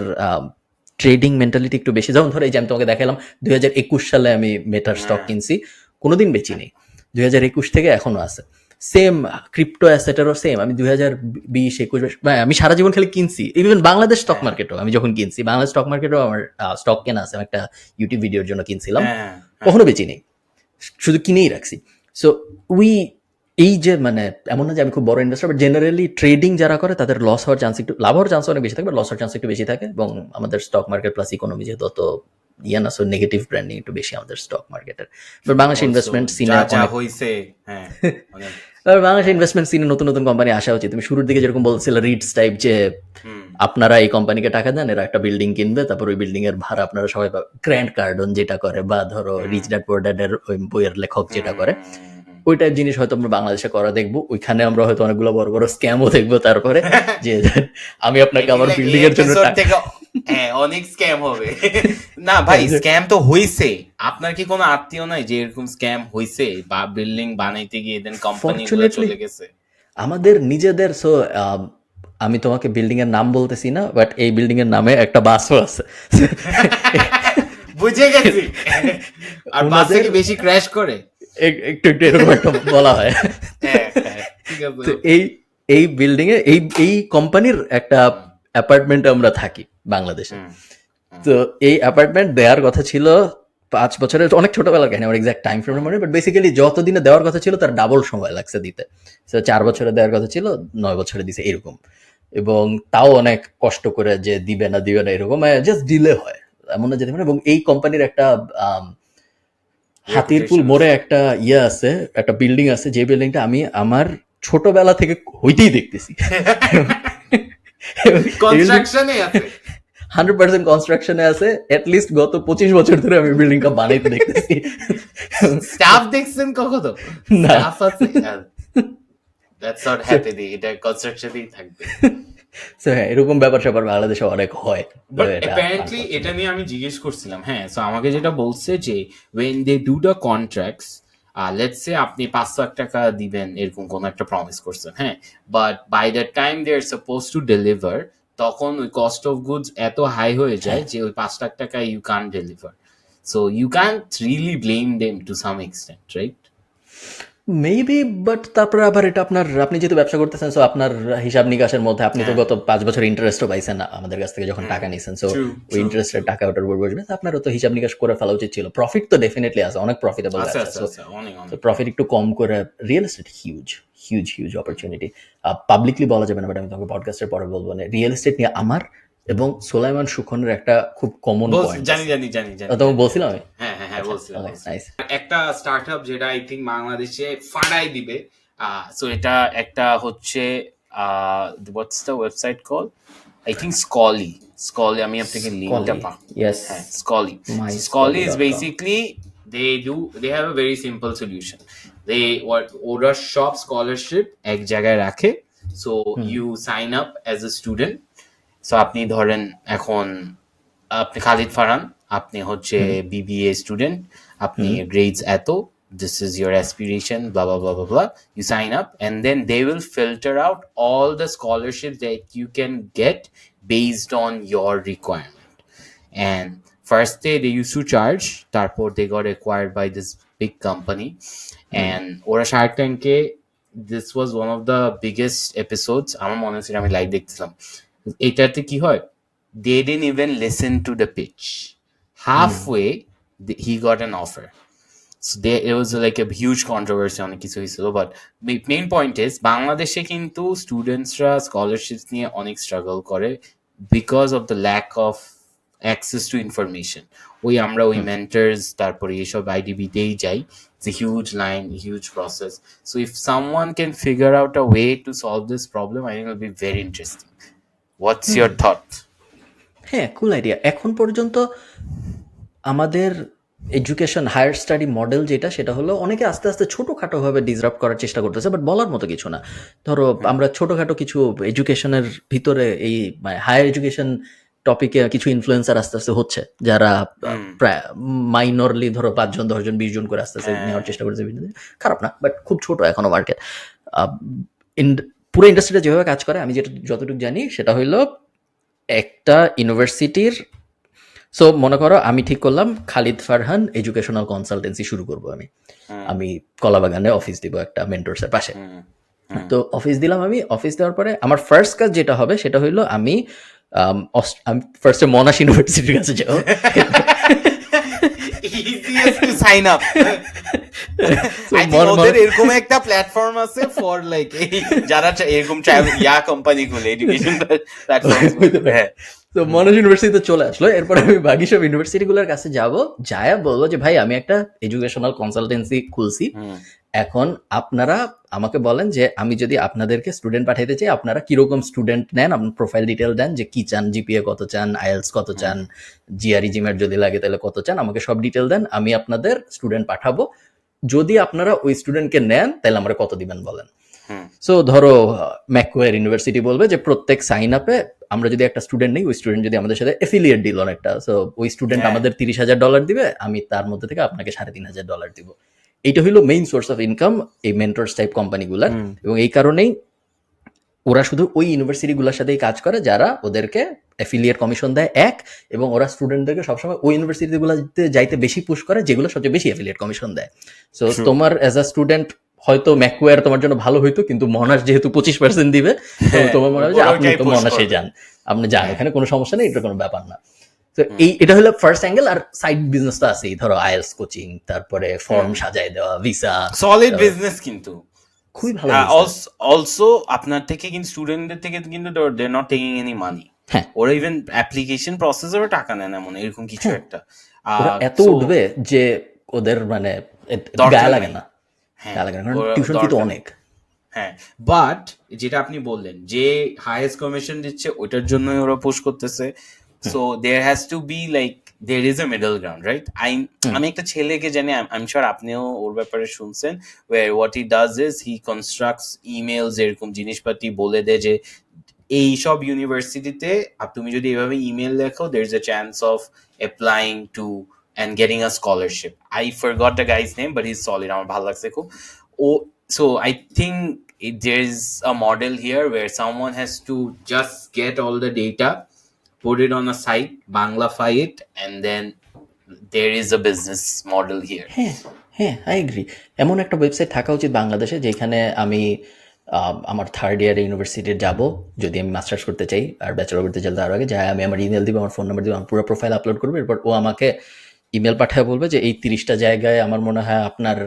ট্রেডিং মেন্টালিটি একটু বেশি। যেমন ধরো এই যে আমি তোমাকে দেখালাম 2021 সালে আমি মেটার স্টক কিনছি, কোনোদিন বেচিনি। 2021 থেকে এখনো আছে। সেম ক্রিপ্টো অ্যাসেটেরও সেম। আমি 2020-21 আমি সারা জীবন খালি কিনছি। ইভেন বাংলাদেশ স্টক মার্কেটও আমি যখন কিনছি, বাংলাদেশ স্টক মার্কেটও আমার স্টক কেনা আছে। আমি একটা ইউটিউব ভিডিওর জন্য কিনছিলাম, কখনো বেচিনি, শুধু কিনেই রাখছি। সো এই যে মানে এমন না যে আমি খুব বড় ইনভেস্টর, বাট জেনারেলি ট্রেডিং যারা করে তাদের লস হওয়ার চান্স একটু, লাভ হওয়ার চান্স অনেক বেশি থাকে, বাট লস হওয়ার চান্স একটু বেশি থাকে। এবং আমাদের স্টক মার্কেট প্লাস ইকোনমি যেহেতু অত না, সো নেগেটিভ ব্র্যান্ডিং একটু বেশি আমাদের স্টক মার্কেটের। বাট বাংলাদেশ ইনভেস্টমেন্ট সিনে বাংলাদেশ ইনভেস্টমেন্ট সিনে নতুন নতুন কোম্পানি আসা উচিত। তুমি শুরুর দিকে যেরকম বলছিলে রিটস টাইপ, যে আপনারা এই কোম্পানিকে টাকা দেন, এরা একটা বিল্ডিং কিনবে, তারপর ওই বিল্ডিং এর ভাড়া আপনারা সবাই পাবে। গ্র্যান্ড কার্ডন যেটা করে, বা ধরো রিচ ড্যাড পুয়ার ড্যাড এর ওই বইয়ের লেখক যেটা করে, ওই টাইপ জিনিস হয়তো আমরা বাংলাদেশে করা দেখবো। ওইখানে আমরা হয়তো অনেকগুলো বড় বড় স্ক্যামও দেখবো। তারপরে যে আমি আপনাকে আমার বিল্ডিং এর জন্য অনেক স্ক্যাম হবে না ভাই, স্ক্যাম তো হইছে। আপনার কি কোনো আত্মীয় নাই যে এরকম স্ক্যাম হইছে, বা বিল্ডিং বানাইতে গিয়ে দেন কোম্পানিগুলো চলে গেছে? আমাদের নিজেদের। সো আমি তোমাকে বিল্ডিং এর নাম বলতেছি না, বাট এই বিল্ডিং এর নামে একটা বাসও আছে। বুঝে গেছি। আর বাসে কি বেশি ক্র্যাশ করে? একটু একটু এরকম একটা বলা হয়। তো এই বিল্ডিং এ এই কোম্পানির একটা অ্যাপার্টমেন্টে আমরা থাকি বাংলাদেশে। তো এই অ্যাপার্টমেন্ট দেওয়ার কথা ছিল 5 বছরের, অনেক ছোটবেলার কাহিনী, আমার এক্সাক্ট টাইম ফ্রেম মনে, বাট বেসিক্যালি যতদিনে দেওয়ার কথা ছিল তার ডাবল সময় লাগছে দিতে। সো 4 বছরে দেওয়ার কথা ছিল, 9 বছরে দিছে এরকম। এবং তাও অনেক কষ্ট করে যে দিবে না এরকম, জাস্ট ডিলে হয়, এমন না যেতে পারে। এবং এই কোম্পানির একটা হাতিরপুল মোড়ে একটা আছে, একটা বিল্ডিং আছে, যে বিল্ডিংটা আমি আমার ছোটবেলা থেকে হইতেই দেখতেছি। 100% কনস্ট্রাকশনে আছে। এটলিস্ট গত 25 বছর ধরে আমি বিল্ডিংটা বানাইতে দেখতেছি। স্টাফ দেখছেন কখনো? না, দ্যাটস নট হ্যাপেনিং, এটা কনস্ট্রাকশনেই থাকবে। সো হ্যাঁ, এরকম ব্যাপার স্যাপার বাংলাদেশে অনেক হয়। বাট অ্যাপারেন্টলি এটা নিয়ে আমি জিজ্ঞেস করছিলাম। হ্যাঁ, সো আমাকে যেটা বলছে যে when they do the contracts, let's say আপনি 500 টাকা দিবেন এরকম কোন একটা প্রমিস করছেন, হ্যাঁ, but by the time they are suppose to deliver, তখন ওই কস্ট অফ গুডস এত হাই হয়ে যায় যে ওই 5 লাখ টাকা you can't deliver. So you can't really blame them to some extent, right? Maybe, but তারপরে আবার এটা আপনার, আপনি যেহেতু ব্যবসা করতেছেন, সো আপনার হিসাব নিকাশের মধ্যে আপনি তো হ্যাঁ গত 5 বছর ইন্টারেস্টও পাইছেন না আমাদের কাছ থেকে যখন টাকা নিছেন, সো ট্রু ওই ট্রু ইন্টারেস্টের ট্রু টাকা ওটার উপর বসবে, তো আপনারও তো হিসাব নিকাশ করে ফেলা উচিত ছিল। প্রফিট তো ডেফিনেটলি আছে, অনেক প্রফিটেবল আছে ব্যবসা, আছে সো আছে অনেক তো অনেক প্রফিট একটু কম করে। Real estate huge huge huge opportunity, publicly বলা যাবে না, বাট আমি তোমাকে পডকাস্টের পরে বলবো। না, রিয়েল এস্টেট নিয়ে আমার এবং সোলাইমান সুখনের একটা খুব কমন পয়েন্ট জানি আছে। জানি জানি জানি তোমাকে জানি বলছিলাম জানি আমি। হ্যাঁ হ্যাঁ হ্যাঁ আচ্ছা, বলছিলাম ওকে, বলছিলাম নাইস। একটা স্টার্টআপ যেটা আই থিঙ্ক বাংলাদেশে ফাড়াই দিবে সো এটা একটা হচ্ছে what's the website call I think Scoli আমি আপনাকে লিঙ্কটা স্কলি, পা ইয়েস, হ্যাঁ Scoli Scoli is myscoli.com. Basically they have a very simple solution ওরা সব স্কলারশিপ এক জায়গায় রাখে so you sign up as a student so আপনি ধরেন এখন আপনি খালিদ ফারহান আপনি হচ্ছে বিবিএ স্টুডেন্ট আপনি গ্রেডস এত this is your aspiration blah blah blah blah blah you sign up and then they will filter out all the scholarships that you can get based on your requirement and first they used to charge তারপর they got acquired by this big company and ওরা Shark ট্যাঙ্কে this was one of the biggest episodes আমার মনে হচ্ছে আমি live দেখছিলাম এটাতে কি হয় they didn't even listen to the pitch halfway he got an offer so there it was like a huge controversy অনেক কিছু হয়েছিল but main point is বাংলাদেশে কিন্তু স্টুডেন্টসরা স্কলারশিপস নিয়ে অনেক স্ট্রাগল করে because of the lack of access to information ওই আমরা ওই মেন্টার্স তারপরে এইসব আইডিবিতেই যাই it's a huge line huge process so if someone can figure out a way to solve this problem I think it'll be very interesting what's your thought হ্যাঁ, কুল idea. এখন পর্যন্ত আমাদের এডুকেশন হায়ার স্টাডি মডেল যেটা, সেটা হলো অনেকে আস্তে আস্তে ছোটোখাটোভাবে ডিসরাপ্ট করার চেষ্টা করতেছে, বাট বলার মতো কিছু না। ধরো আমরা ছোটোখাটো কিছু এডুকেশনের ভিতরে এই হায়ার এডুকেশন টপিকে কিছু ইনফ্লুয়েন্সার আস্তে আস্তে হচ্ছে, যারা প্রায় মাইনরলি ধরো 5 জন 10 জন 20 জন করে আস্তে আস্তে নেওয়ার চেষ্টা করছে। খারাপ না, বাট খুব ছোট এখনো মার্কেট। পুরো ইন্ডাস্ট্রিটা যেভাবে কাজ করে, আমি যেটা যতটুকু জানি সেটা হইলো একটা ইউনিভার্সিটির, সো মনে করো আমি ঠিক করলাম খালিদ ফারহান এডুকেশনাল কনসালটেন্সি শুরু করব। আমি কলাবাগানে অফিস দিব একটা মেন্টরসের পাশে। তো অফিস দিলাম, আমি অফিস দেওয়ার পরে আমার ফার্স্ট কাজ যেটা হবে সেটা হইলো আমি ফার্স্টে মনাশ ইউনিভার্সিটির কাছে যাবো। easiest to sign up I think ওদের এরকম একটা প্ল্যাটফর্ম আছে ফর লাইক যারা এরকম ইয়া কোম্পানি গুলো এডুকেশন প্ল্যাটফর্ম হ্যাঁ তো মনোজ ইউনিভার্সিটিতে চলে আসলো। এরপর আমি বাকি সব ইউনিভার্সিটিগুলোর কাছে যাব, যায়া বলবো যে ভাই আমি একটা এডুকেশনাল কনসালটেন্সি খুলছি, এখন আপনারা আমাকে বলেন যে আমি যদি আপনাদেরকে স্টুডেন্ট পাঠাইতে চাই, আপনারা কিরকম স্টুডেন্ট নেন, আপনার প্রোফাইল ডিটেল দেন, যে কি চান, জিপিএ কত চান, আইএলস কত চান, জিআরই জিমেট যদি লাগে তাহলে কত চান, আমাকে সব ডিটেল দেন, আমি আপনাদের স্টুডেন্ট পাঠাবো। যদি আপনারা ওই স্টুডেন্টকে নেন তাহলে আমরা কত দিবেন বলেন। সো ধরো ম্যাকওয়্যার ইউনিভার্সিটি বলবে যে প্রত্যেক সাইন আপে আমরা যদি একটা স্টুডেন্ট নেই, ওই স্টুডেন্ট যদি আমাদের সাথে এফিলিয়েট ডিল অনেকটা, সো ওই স্টুডেন্ট আমাদের $30,000 দিবে, আমি তার মধ্যে থেকে আপনাকে $3,500 দিব। এইটা হইলো মেইন সোর্স অফ ইনকাম এই মেন্টরস টাইপ কোম্পানিগুলার। এবং এই কারণেই ওরা শুধু ওই ইউনিভার্সিটিগুলোর সাথেই কাজ করে যারা ওদেরকে অ্যাফিলিয়েট কমিশন দেয় এক, এবং ওরা স্টুডেন্টদেরকে সবসময় ওই ইউনিভার্সিটিগুলোতে যাইতে বেশি পুশ করে যেগুলো সবচেয়ে বেশি অ্যাফিলিয়েট কমিশন দেয়। সো তোমার অ্যাজ আ স্টুডেন্ট হয়তো ম্যাকওয়্যার তোমার জন্য ভালো হইতো, কিন্তু মনাশ যেহেতু 25% দিবে, তো তোমার মনে হয় যে আপনি তো মনাশে যান, আপনি যান, এখানে কোনো সমস্যা নেই, এটা কোনো ব্যাপার না। তো এটা হলো ফার্স্ট অ্যাঙ্গেল। আর সাইড বিজনেস তো আছেই, ধরো আইএলস কোচিং, তারপরে ফর্ম সাজাই দেওয়া, ভিসা, সলিড বিজনেস কিন্তু খুবই ভালো। অলসো আপনার থেকে কিন্তু স্টুডেন্টদের থেকে কিন্তু they not taking any money, ওরা ইভেন অ্যাপ্লিকেশন প্রসেসরও টাকা নেয় না, মনে এরকম কিছু একটা। এত উঠবে যে ওদের মানে গায়ে লাগে না, টিউশন ফি তো অনেক। হ্যাঁ, বাট যেটা আপনি বললেন যে হাইয়েস্ট কমিশন দিচ্ছে ওইটার জন্যই ওরা পুশ করতেছে। So there has to be like there is a middle ground, right? আমি একটা ছেলেকে জানি, I'm sure আপনিও ওর ব্যাপারে শুনছেন, where what he does is he constructs emails, এরকম জিনিসপাতি বলে দেয় যে এই সব ইউনিভার্সিটিতে তুমি যদি এভাবে ইমেল লেখো there is a chance of applying to and getting a scholarship. I forgot the guy's name but he's solid, আমার ভালো লাগছে খুব। So I think there is a model here where someone has to just get all the data, put it on a site, Banglafy it, and then there is a business model here. হ্যাঁ, I agree. এমন একটা website থাকা উচিত বাংলাদেশে যেখানে আমি আমার third ইয়ারে ইউনিভার্সিটির যাব, যদি আমি মাস্টার্স করতে চাই আর ব্যাচেলর করতে চাই তার আগে যাই, আমি আমার ইমেল দিব, আমার ফোন নাম্বার দিব, আমার পুরো প্রোফাইল আপলোড করবো, এরপর ও আমাকে ইমেল পাঠায় বলবে যে এই 30টা জায়গায় আমার মনে হয় আপনার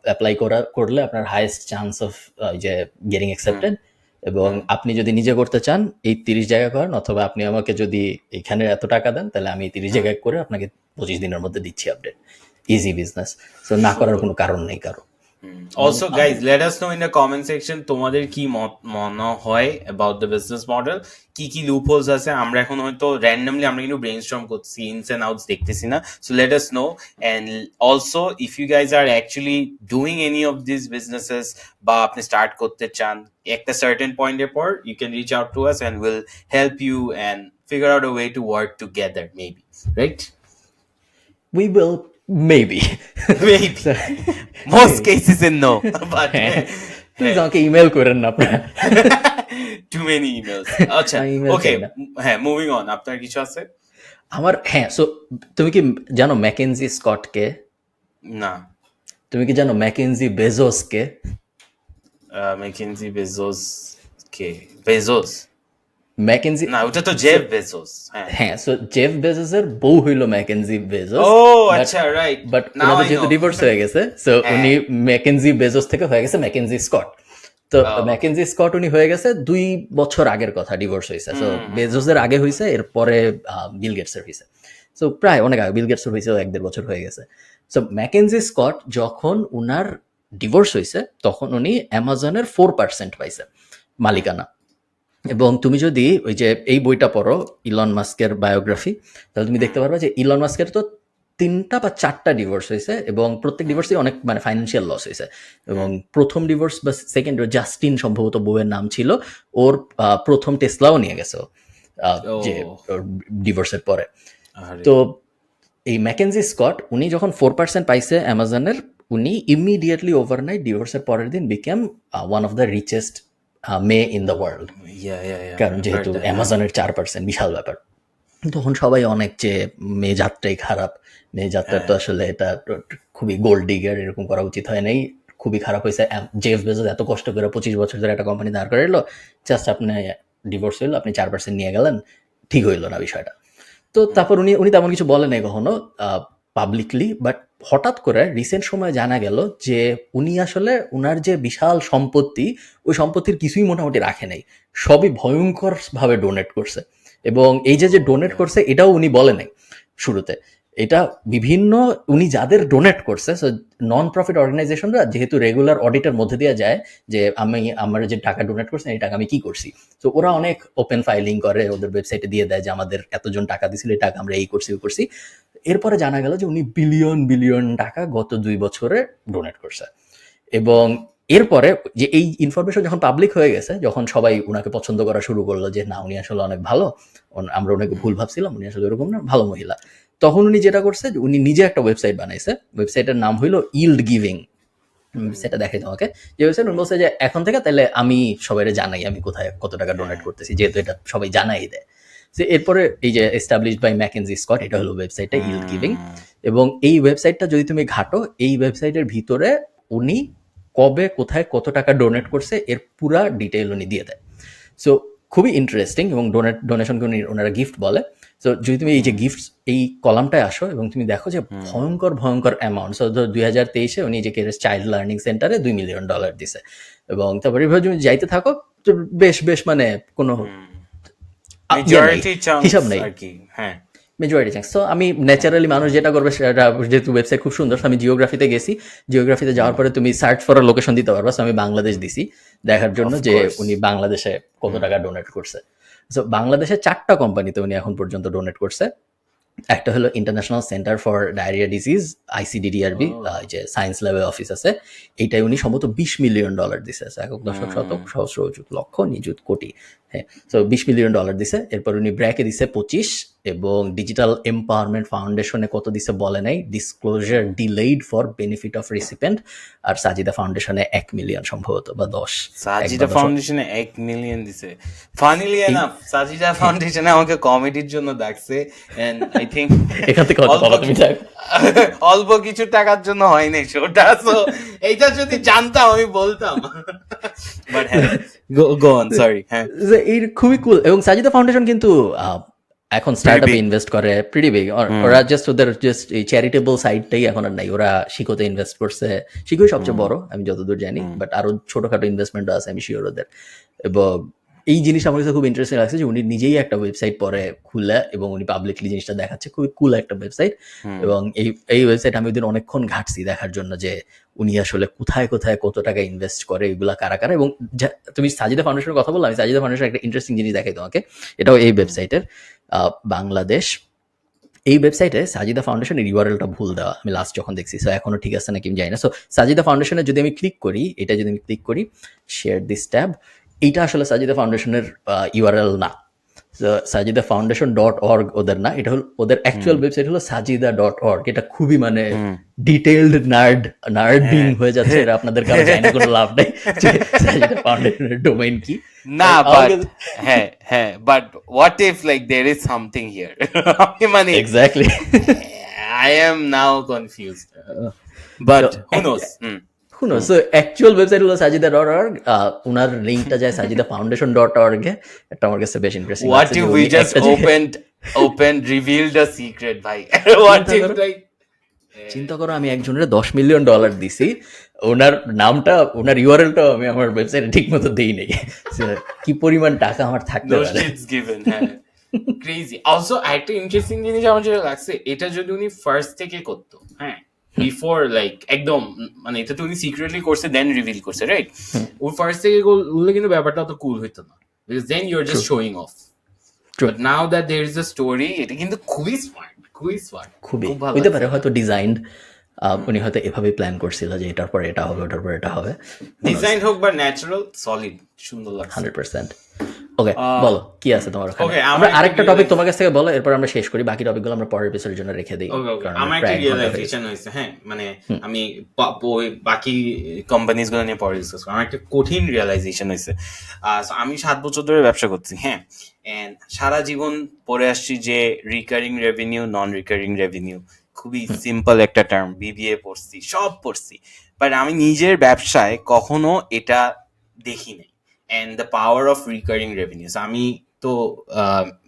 অ্যাপ্লাই করলে আপনার হাইয়েস্ট চান্স অফ যে গেটিং অ্যাকসেপ্টেড, এবং আপনি যদি নিজে করতে চান এই 30 জায়গা করেন, অথবা আপনি আমাকে যদি এখানে এত টাকা দেন তাহলে আমি 30 জায়গায় করে আপনাকে 25 দিনের মধ্যে দিচ্ছি আপডেট। Easy business. সো না করার কোনো কারণ নেই কারো। Also, guys, let us know in the comment section তোমাদের কি মনে হয় about the business model, কি কি loopholes আছে। আমরা এখন হয়তো randomly আমরা কিন্তু brainstorm করছি, ins and outs দেখতেছি না, so let us know. And also if you guys are actually doing any of these businesses বা আপনি start করতে চান একটা certain point এর পর, you can reach out to us and we'll help you and figure out a way to work together, maybe, right? We will maybe. Maybe. Most cases in no, but please আমাকে email করেন না আপনারা। too many emails. আচ্ছা, আমি email ওকে, চাই না। হ্যাঁ, moving on. আপনার কিছু আছে? আমার হ্যাঁ, সো তুমি কি জানো ম্যাকেনজি স্কটকে? না। তুমি কি জানো ম্যাকেনজি বেজোসকে? ম্যাকেনজি বেজোস কে? বেজোস? ম্যাকেনজি, না, ওটা তো জেফ বেজোস। হ্যাঁ, হ্যাঁ, সো জেফ বেজোসের বউ হইল ম্যাকেনজি বেজোস। ও আচ্ছা, রাইট। বাট ওনাদের যেহেতু ডিভোর্স হয়ে গেছে, সো উনি ম্যাকেনজি বেজোস থেকে হয়ে গেছে ম্যাকেনজি স্কট। তো ম্যাকেনজি স্কট উনি হয়ে গেছে 2 বছর আগের কথা ডিভোর্স হয়েছে। সো বেজোসের আগে হয়েছে, এরপরে বিল গেটসের হয়েছে। সো প্রায় অনেক আগে, বিল গেটসের হয়েছে 1-1.5 বছর হয়ে গেছে। সো ম্যাকেনজি স্কট যখন উনার ডিভোর্স হয়েছে তখন উনি অ্যামাজনের 4% পাইছে মালিকানা। এবং তুমি যদি ওই যে এই বইটা পড়ো ইলন মাস্কের বায়োগ্রাফি, তাহলে তুমি দেখতে পারবে যে ইলন মাস্কের তো 3টা বা 4টা ডিভোর্স হয়েছে, এবং প্রত্যেক ডিভোর্সে অনেক মানে ফাইন্যান্সিয়াল লস হয়েছে। এবং প্রথম ডিভোর্স বা সেকেন্ড, জাস্টিন সম্ভবত বউয়ের নাম ছিল, ওর প্রথম টেসলাও নিয়ে গেছে যে ডিভোর্সের পরে। তো এই ম্যাকেনজি স্কট উনি যখন 4% পাইছে অ্যামাজনের, উনি ইমিডিয়েটলি ওভারনাইট ডিভোর্সের পরের দিন became one of the richest মেয়ে ইন দ্য ওয়ার্ল্ড। কারণ যেহেতু অ্যামাজনের 4% বিশাল ব্যাপার। তখন সবাই অনেক যে মেয়ে জাতটাই খারাপ, মেয়ে জাতটার তো আসলে এটা খুবই গোল্ড ডিগার, এরকম করা উচিত হয় নাই, খুবই খারাপ হয়েছে। জেফ বেজোস এত কষ্ট করে 25 বছর ধরে একটা কোম্পানি দাঁড় করে এলো, জাস্ট আপনি ডিভোর্স হইলো, আপনি 4% নিয়ে গেলেন, ঠিক হইলো না বিষয়টা। তো তারপর উনি তেমন কিছু বলে নাই কখনো পাবলিকলি, বাট হঠাৎ করে রিসেন্ট সময় জানা গেল যে উনি আসলে উনার যে বিশাল সম্পত্তি, ওই সম্পত্তির কিছুই মোটামুটি রাখে নাই, সবই ভয়ঙ্কর ভাবে ডোনেট করছে। এবং এই যে ডোনেট করছে এটাও উনি বলে নাই শুরুতে, এটা বিভিন্ন উনি যাদের ডোনেট করছে, নন প্রফিট অর্গানাইজেশনরা যেহেতু রেগুলার অডিটের মধ্যে দিয়ে যায় যে আমার যে টাকা ডোনেট করছেন এই টাকা আমি কি করছি, তো ওরা অনেক ওপেন ফাইলিং করে, ওদের ওয়েবসাইটে দিয়ে দেয় যে আমাদের এতজন টাকা দিছিল, এই টাকা আমরা এই করছি ওই করছি। এরপরে জানা গেল যে উনি বিলিয়ন বিলিয়ন টাকা গত 2 বছরে ডোনেট করছে। এবং এরপরে যে এই ইনফরমেশন যখন পাবলিক হয়ে গেছে, যখন সবাই উনাকে পছন্দ করা শুরু করলো যে না উনি আসলে অনেক ভালো, আমরা ওনাকে ভুল ভাবছিলাম, উনি আসলে এরকম না, ভালো মহিলা, তখন উনি যেটা করছে উনি নিজে একটা ওয়েবসাইট বানাইছে। ওয়েবসাইটের নাম হইলো ইল্ড গিভিং। সেটা দেখাই তোমাকে, যে ওয়েবসাইট উনি বলছে যে এখন থেকে তাহলে আমি সবাই জানাই আমি কোথায় কত টাকা ডোনেট করতেছি, যেহেতু এটা সবাই জানাই দেয়। যে এরপরে এই যে এস্টাবলিশড বাই ম্যাকেনজি স্কট, এটা হলো ওয়েবসাইটটা ইল্ড গিভিং। এবং এই ওয়েবসাইটটা যদি তুমি ঘাটো, এই ওয়েবসাইটের ভিতরে উনি কবে কোথায় কত টাকা ডোনেট করছে এর পুরা ডিটেইল উনি দিয়ে দেয়। সো খুবই ইন্টারেস্টিং। এবং ডোনেশনকে ওনারা গিফট বলে। সো যদি তুমি এই যে গিফট এই কলামটায় আসো এবং তুমি দেখো যে ভয়ঙ্কর ভয়ঙ্কর অ্যামাউন্ট। সো 2023-এ উনি যে কেরেস চাইল্ড লার্নিং সেন্টারে $2 মিলিয়ন দিছে। এবং তারপরে তুমি যাইতে থাকো, তো বেশ বেশ মানে কোনো হিসাব নেই, মেজরিটি চান্স। তো আমি ন্যাচারালি মানুষ যেটা করবে সেটা, যেহেতু ওয়েবসাইট খুব সুন্দর, আমি জিওগ্রাফিতে গেছি, জিওগ্রাফিতে যাওয়ার পরে তুমি সার্চ ফর লোকেশন দিতে পারবা। আমি বাংলাদেশ দিছি দেখার জন্য যে উনি বাংলাদেশে কত টাকা ডোনেট করছে। সো বাংলাদেশে 4টা কোম্পানিতে উনি এখন পর্যন্ত ডোনেট করছে। একটা হলো international centre for diarrhoea disease, ICDDRB, যে সায়েন্স ল্যাবের অফিস আছে, এইটাই উনি সম্ভবত $20 মিলিয়ন দিছে। একক দশক শতক সহস্র অযুত লক্ষ নিযুত কোটি, হ্যাঁ। সো $20 মিলিয়ন দিছে। এরপর উনি ব্র্যাকে দিছে 25, এবং ডিজিটাল এম্পাওয়ারমেন্ট ফাউন্ডেশনে কত দিছে বলে নাই, disclosure delayed for benefit of recipient, আর সাজিদা ফাউন্ডেশনে 1 মিলিয়ন সম্ভবত বা 10, 1 বা সাজিদা 10 ফাউন্ডেশনে 1 মিলিয়ন দিছে। ফানিলি এই এনাফ সাজিদা ফাউন্ডেশনে আমাকে কমেডির জন্য ডাকছে, এন্ড আই থিঙ্ক এখান থেকে হয়তো অল্প বলো তুমি থাক। অল্প কিছু টাকার জন্য হয় নাই শোটা। সো এইটা যদি জানতাম আমি বলতাম, বাট হ্যাঁ, গো অন, সরি। হ্যাঁ, যে এই খুবই কুল। এবং সাজিদা ফাউন্ডেশন কিন্তু এখন স্টার্ট আপে big. ইনভেস্ট করে প্রিটি বিগ। ওরা জাস্ট ওদের জাস্ট এই চ্যারিটেবল সাইডটাই এখন আর নাই, ওরা শিকোতে ইনভেস্ট করছে। শিকোই সবচেয়ে বড় আমি যতদূর জানি, বাট আরো ছোটখাটো ইনভেস্টমেন্টও আছে আমি শিওর ওদের। এবং এই জিনিস আমার কাছে খুব ইন্টারেস্টিং লাগছে যে উনি নিজেই একটা ওয়েবসাইট পরে খুলে এবং উনি পাবলিকলি জিনিসটা দেখাচ্ছে, খুবই কুল একটা ওয়েবসাইট। এবং এই ওয়েবসাইট আমি ওদিন অনেকক্ষণ ঘাটছি দেখার জন্য যে উনি আসলে কোথায় কোথায় কত টাকা ইনভেস্ট করে, এগুলা কারা কারা। এবং তুমি সাজিদা ফাউন্ডেশনের কথা বললাম, আমি সাজিদা ফাউন্ডেশন একটা ইন্টারেস্টিং জিনিস দেখাই তোমাকে, এটাও এই ওয়েবসাইটের, বাংলাদেশ। এই ওয়েবসাইটে সাজিদা ফাউন্ডেশনের ইউআরএলটা ভুল দেওয়া, আমি লাস্ট যখন দেখছি। সো এখনো ঠিক আছে নাকি আমি জানি না। সো সাজিদা ফাউন্ডেশনে যদি আমি ক্লিক করি, এটা যদি আমি ক্লিক করি শেয়ার দিস ট্যাব, এইটা আসলে সাজিদা ফাউন্ডেশনের ইউআরএল না। সাজিদা ফাউন্ডেশন .org ওদের না, এটা হলো ওদের অ্যাকচুয়াল ওয়েবসাইট হলো sajida.org। এটা খুবই মানে ডিটেইলড নার্ডিং হয়ে যাচ্ছে, এটা আপনাদের কারো জানি না, কোনো লাভ নেই যে সাজিদা ফাউন্ডেশনের ডোমেইন কি। না, বাট হ্যাঁ হ্যাঁ, but what if like there is something here, মানে exactly. I am now confused, but who knows. So actual website হলো sajida.org, ওনার লিঙ্কটা যায় sajidafundation.org এ। এটা আমার কাছে বেশ interesting What if we just opened revealed a secret, ভাই? What if like চিন্তা করো আমি একজনের $10 মিলিয়ন দিছি, ওনার নামটা ওনার ইউআরএলটা আমি আমার ওয়েবসাইটে ঠিক মতো দিই নাই। So, কি পরিমাণ টাকা আমার থাকতে no পারে। shit's given? হ্যাঁ, ক্রেজি। অলসো একটা ইন্টারেস্টিং জিনিস আমার যেটা লাগছে, এটা যদি উনি ফার্স্ট থেকে করতো, হ্যাঁ, বিফোর লাইক একদম, মানে এটা তো উনি সিক্রেটলি করছে দেন রিভিল করছে, রাইট? ওর ফার্স্ট থেকে করলে কিন্তু ব্যাপারটা অত কুল হইতো না, because then you are just showing off. But now that there is a story, এটা কিন্তু খুবই স্মার্ট, খুবই স্মার্ট, খুবই খুব ভালো হইতে পারে হয়তো ডিজাইন্ড, উনি হয়তো এভাবে প্ল্যান করছিল যে এটার পরে এটা হবে, ওটার পরে এটা হবে। ডিজাইন হোক বা ন্যাচারাল, সলিড, সুন্দর লাগছে। 100%। ওকে, বলো কি আছে তোমার ওখানে? Okay, আমরা আরেকটা টপিক তোমার কাছ থেকে বলো, এরপর আমরা শেষ করি। বাকি টপিকগুলো আমরা পরের এপিসোডের জন্য রেখে দিই। কারণ আমার একটা রিয়েলাইজেশন হয়েছে, হ্যাঁ, মানে আমি বাকি কোম্পানিজ গুলো নিয়ে পরে ডিসকাস করব। আমার একটা কঠিন রিয়েলাইজেশন হয়েছে। আমি 7 বছর ধরে ব্যবসা করছি, হ্যাঁ, এন্ড সারা জীবন পড়ে আসছি যে রিকারিং রেভিনিউ, নন রিকারিং রেভিনিউ, খুবই সিম্পল একটা টার্ম, বিবিএ পড়ছি, সব পড়ছি, বাট আমি নিজের ব্যবসায় কখনো এটা দেখি নাই। And the power of recurring revenues. আমি তো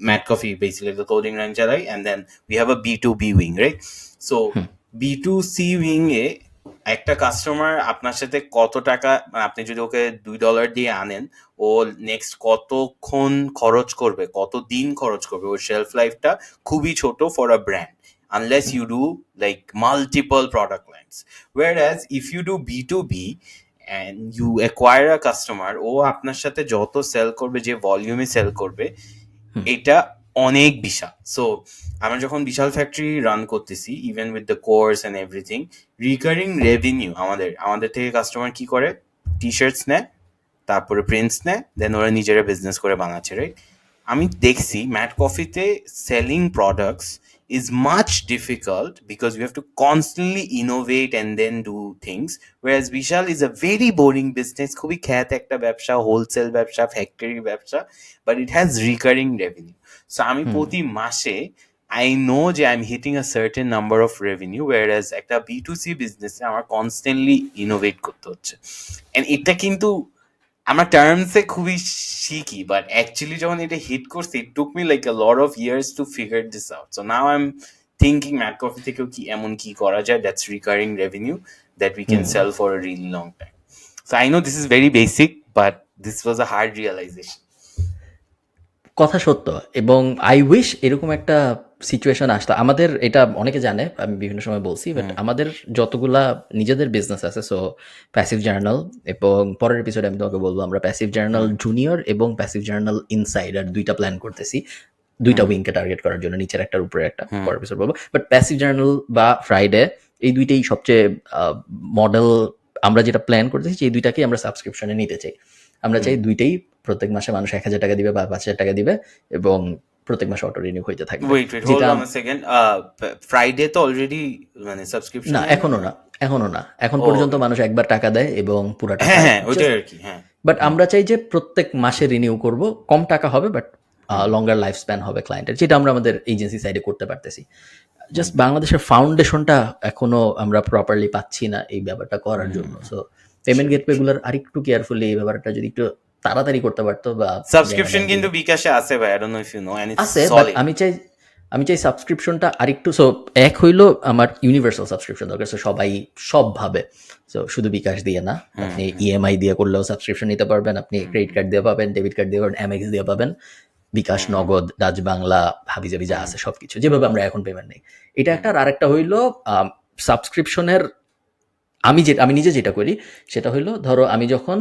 ম্যাট coffee basically the clothing line চালাই, and then we have a B2B wing, right? So B2C wing এ একটা কাস্টমার আপনার সাথে কত টাকা, আপনি যদি ওকে $2 দিয়ে আনেন, ও নেক্সট কতক্ষণ খরচ করবে, কত দিন খরচ করবে, ওর শেলফ লাইফটা খুবই ছোট for a brand, unless you do like multiple product lines. Whereas if you do B2B and you acquire a customer, ও আপনার সাথে যত সেল করবে, যে ভলিউমে সেল করবে, এটা অনেক বিশাল। সো আমরা যখন বিশাল ফ্যাক্টরি রান করতেছি, even with the course and everything, recurring revenue আমাদের থেকে কাস্টমার কি করে, টি শার্টস নেয়, তারপরে প্রিন্টস নেয়, দেন ওরা নিজেরা বিজনেস করে বানাচ্ছে, রাইট? আমি দেখছি ম্যাট কফিতে selling products is much difficult because you have to constantly innovate and then do things, whereas Vishal is a very boring business, খুবই খ্যাত একটা ব্যবসা, হোলসেল ব্যবসা, ফ্যাক্টরি ব্যবসা, but it has recurring revenue. So আমি প্রতি মাসে I know যে I'm hitting a certain number of revenue, whereas একটা B2C business আমার constantly innovate করতে হচ্ছে। and এটা কিন্তু আমার টার্মসে খুবই শিখি, বাট অ্যাকচুয়ালি যখন এটা হিট করছে, it took me like a lot of years to figure this out. So now I am thinking Matt coffee থেকেও কি এমন কি করা যায় that's recurring revenue that we can sell for a really long time. So I know this is very basic, but this was a hard realization. কথা সত্য, এবং I wish এরকম একটা সিচুয়েশন আসতো আমাদের। এটা অনেকে জানে, আমি বিভিন্ন সময় বলছি, বাট আমাদের যতগুলা নিজেদের বিজনেস আছে, সো প্যাসিভ জার্নাল, এবং পরের এপিসোডে আমি তোমাকে বলবো আমরা প্যাসিভ জার্নাল জুনিয়র এবং প্যাসিভ জার্নাল ইনসাইডার দুইটা প্ল্যান করতেছি, দুইটা উইংকে টার্গেট করার জন্য, নিচের একটা উপরে একটা, পরের এপিসোড বলবো। বাট প্যাসিভ জার্নাল বা ফ্রাইডে, এই দুইটাই সবচেয়ে মডেল। আমরা যেটা প্ল্যান করতেছি এই দুইটাকেই আমরা সাবস্ক্রিপশনে নিতে চাই। আমরা চাই দুইটাই প্রত্যেক মাসে মানুষ 1,000 টাকা দিবে বা 5,000 টাকা দিবে, এবং প্রত্যেক মাসে অটো রিনিউ হইতে থাকবে, ওয়েট হোল্ড যেটা অন আ সেকেন্ড, ফ্রাইডে তো অলরেডি মানে সাবস্ক্রিপশন না এখনো না এখন ও পর্যন্ত মানুষ একবার টাকা দেয় এবং পুরা টাকা হ্যাঁ ওইটাই আর কি, হ্যাঁ বাট আমরা চাই যে প্রত্যেক মাসে রিনিউ করব, কম টাকা হবে বাট লঙ্গার লাইফ স্প্যান হবে ক্লায়েন্টের, যেটা আমরা আমাদের এজেন্সি সাইডে করতে পারতেছি। জাস্ট বাংলাদেশের ফাউন্ডেশনটা এখনো আমরা প্রপারলি পাচ্ছি না এই ব্যাপারটা করার জন্য। সো পেমেন্ট গেটওয়েগুলোর আরেকটু কেয়ারফুলি এই ব্যাপারটা যদি একটু তাড়াতাড়ি করতে পারতো বা সাবস্ক্রিপশন কিন্তু বিকাশে আছে ভাই, I don't know if you know, and it's আছে, বাট সলিড। আমি চাই সাবস্ক্রিপশনটা আরেকটু, সো এক হইলো আমার ইউনিভার্সাল সাবস্ক্রিপশন দরকার, সো সবাই সব ভাবে, সো শুধু বিকাশ দিয়ে না, আপনি ইএমআই দিয়ে করলেও সাবস্ক্রিপশন নিতে পারবেন, আপনি ক্রেডিট কার্ড দিয়ে পাবেন, ডেবিট কার্ড দিয়ে পাবেন, এমএক্স দিয়ে পাবেন, বিকাশ, নগদ, ডাচ বাংলা, হাবিজাবি যা আছে সবকিছু, যেভাবে আমরা এখন পেমেন্ট নেই, এটা একটা। আর আরেকটা হইলো সাবস্ক্রিপশনের আমি নিজে যেটা করি সেটা হইলো, ধরো আমি যখন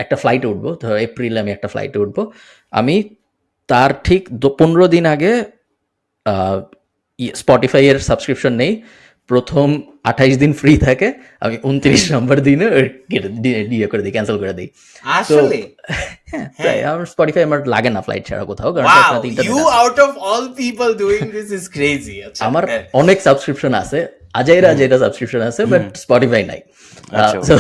একটা ফ্লাইটে উঠবো, ধরো এপ্রিলে আমি একটা ফ্লাইটে উঠবো, আমি তার ঠিক 15 দিন আগে স্পটিফাই এর সাবস্ক্রিপশন নেই, প্রথম 28 দিন ফ্রি থাকে, আমি 29 নম্বর দিনে ইয়ে করে দিই, ক্যান্সেল করে দিই। আসলে হ্যাঁ প্রায় আমার স্পটিফাই আমার লাগে না ফ্লাইট ছাড়া কোথাও, কারণ ওয়াও, সবসময় ইন্টারনেট ইউ আছে। Out of all people doing this is crazy. আচ্ছা আমার অনেক সাবস্ক্রিপশন আছে, আজাইরা যেটা সাবস্ক্রিপশন আছে, বাট স্পটিফাই নাই। আচ্ছা, সো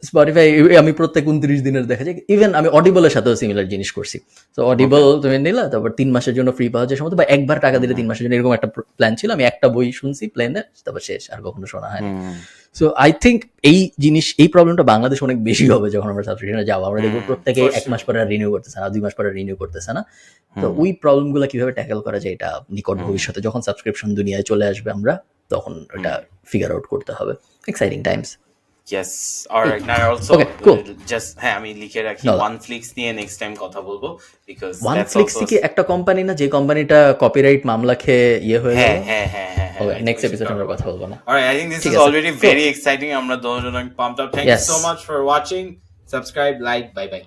স্পটিফাই আমি প্রত্যেক 29 দিনের দেখা যায়। ইভেন আমি অডিবলের সাথেও সিমিলার জিনিস করছি। তো অডিবল তুমি নিলা, তারপর 3 মাসের জন্য ফ্রি পাওয়া যায় সম্ভবত, বা একবার টাকা দিলে 3 মাসের জন্য, এরকম একটা প্ল্যান ছিল। আমি একটা বই শুনছি প্লেনে, তারপর শেষ, আর কখনো শোনা হয়নি। সো আই থিঙ্ক এই প্রবলেমটা বাংলাদেশ অনেক বেশি হবে যখন আমরা সাবস্ক্রিপশনে যাবো। আমরা দেখবো প্রত্যেকে 1 মাস পরে রিনিউ করতেছে না, 2 মাস পরে রিনিউ করতেছে না। তো ওই প্রবলেমগুলো কিভাবে ট্যাকেল করা যায়, এটা নিকট ভবিষ্যতে যখন সাবস্ক্রিপশন দুনিয়ায় চলে আসবে আমরা তখন এটা ফিগার আউট করতে হবে। Exciting Times. Yes, alright. Now also Okay, cool. just হ্যাঁ আমি লিখে রাখি, No. OneFlix নিয়ে নেক্সট টাইম কথা বলবো, because one that's flicks also কি একটা কোম্পানি না, যে কোম্পানিটা কপিরাইট মামলা খেয়ে ইয়ে হয়ে হ্যাঁ গেল? হ্যাঁ হ্যাঁ হ্যাঁ ওকে, হ্যাঁ, নেক্সট এপিসোডে আমরা কথা বলবো না। alright, I think this ঠিক is আছে। already So- very exciting. আমরা দুজন pumped up. Thank you Yes. so much for watching. Subscribe, like, bye bye.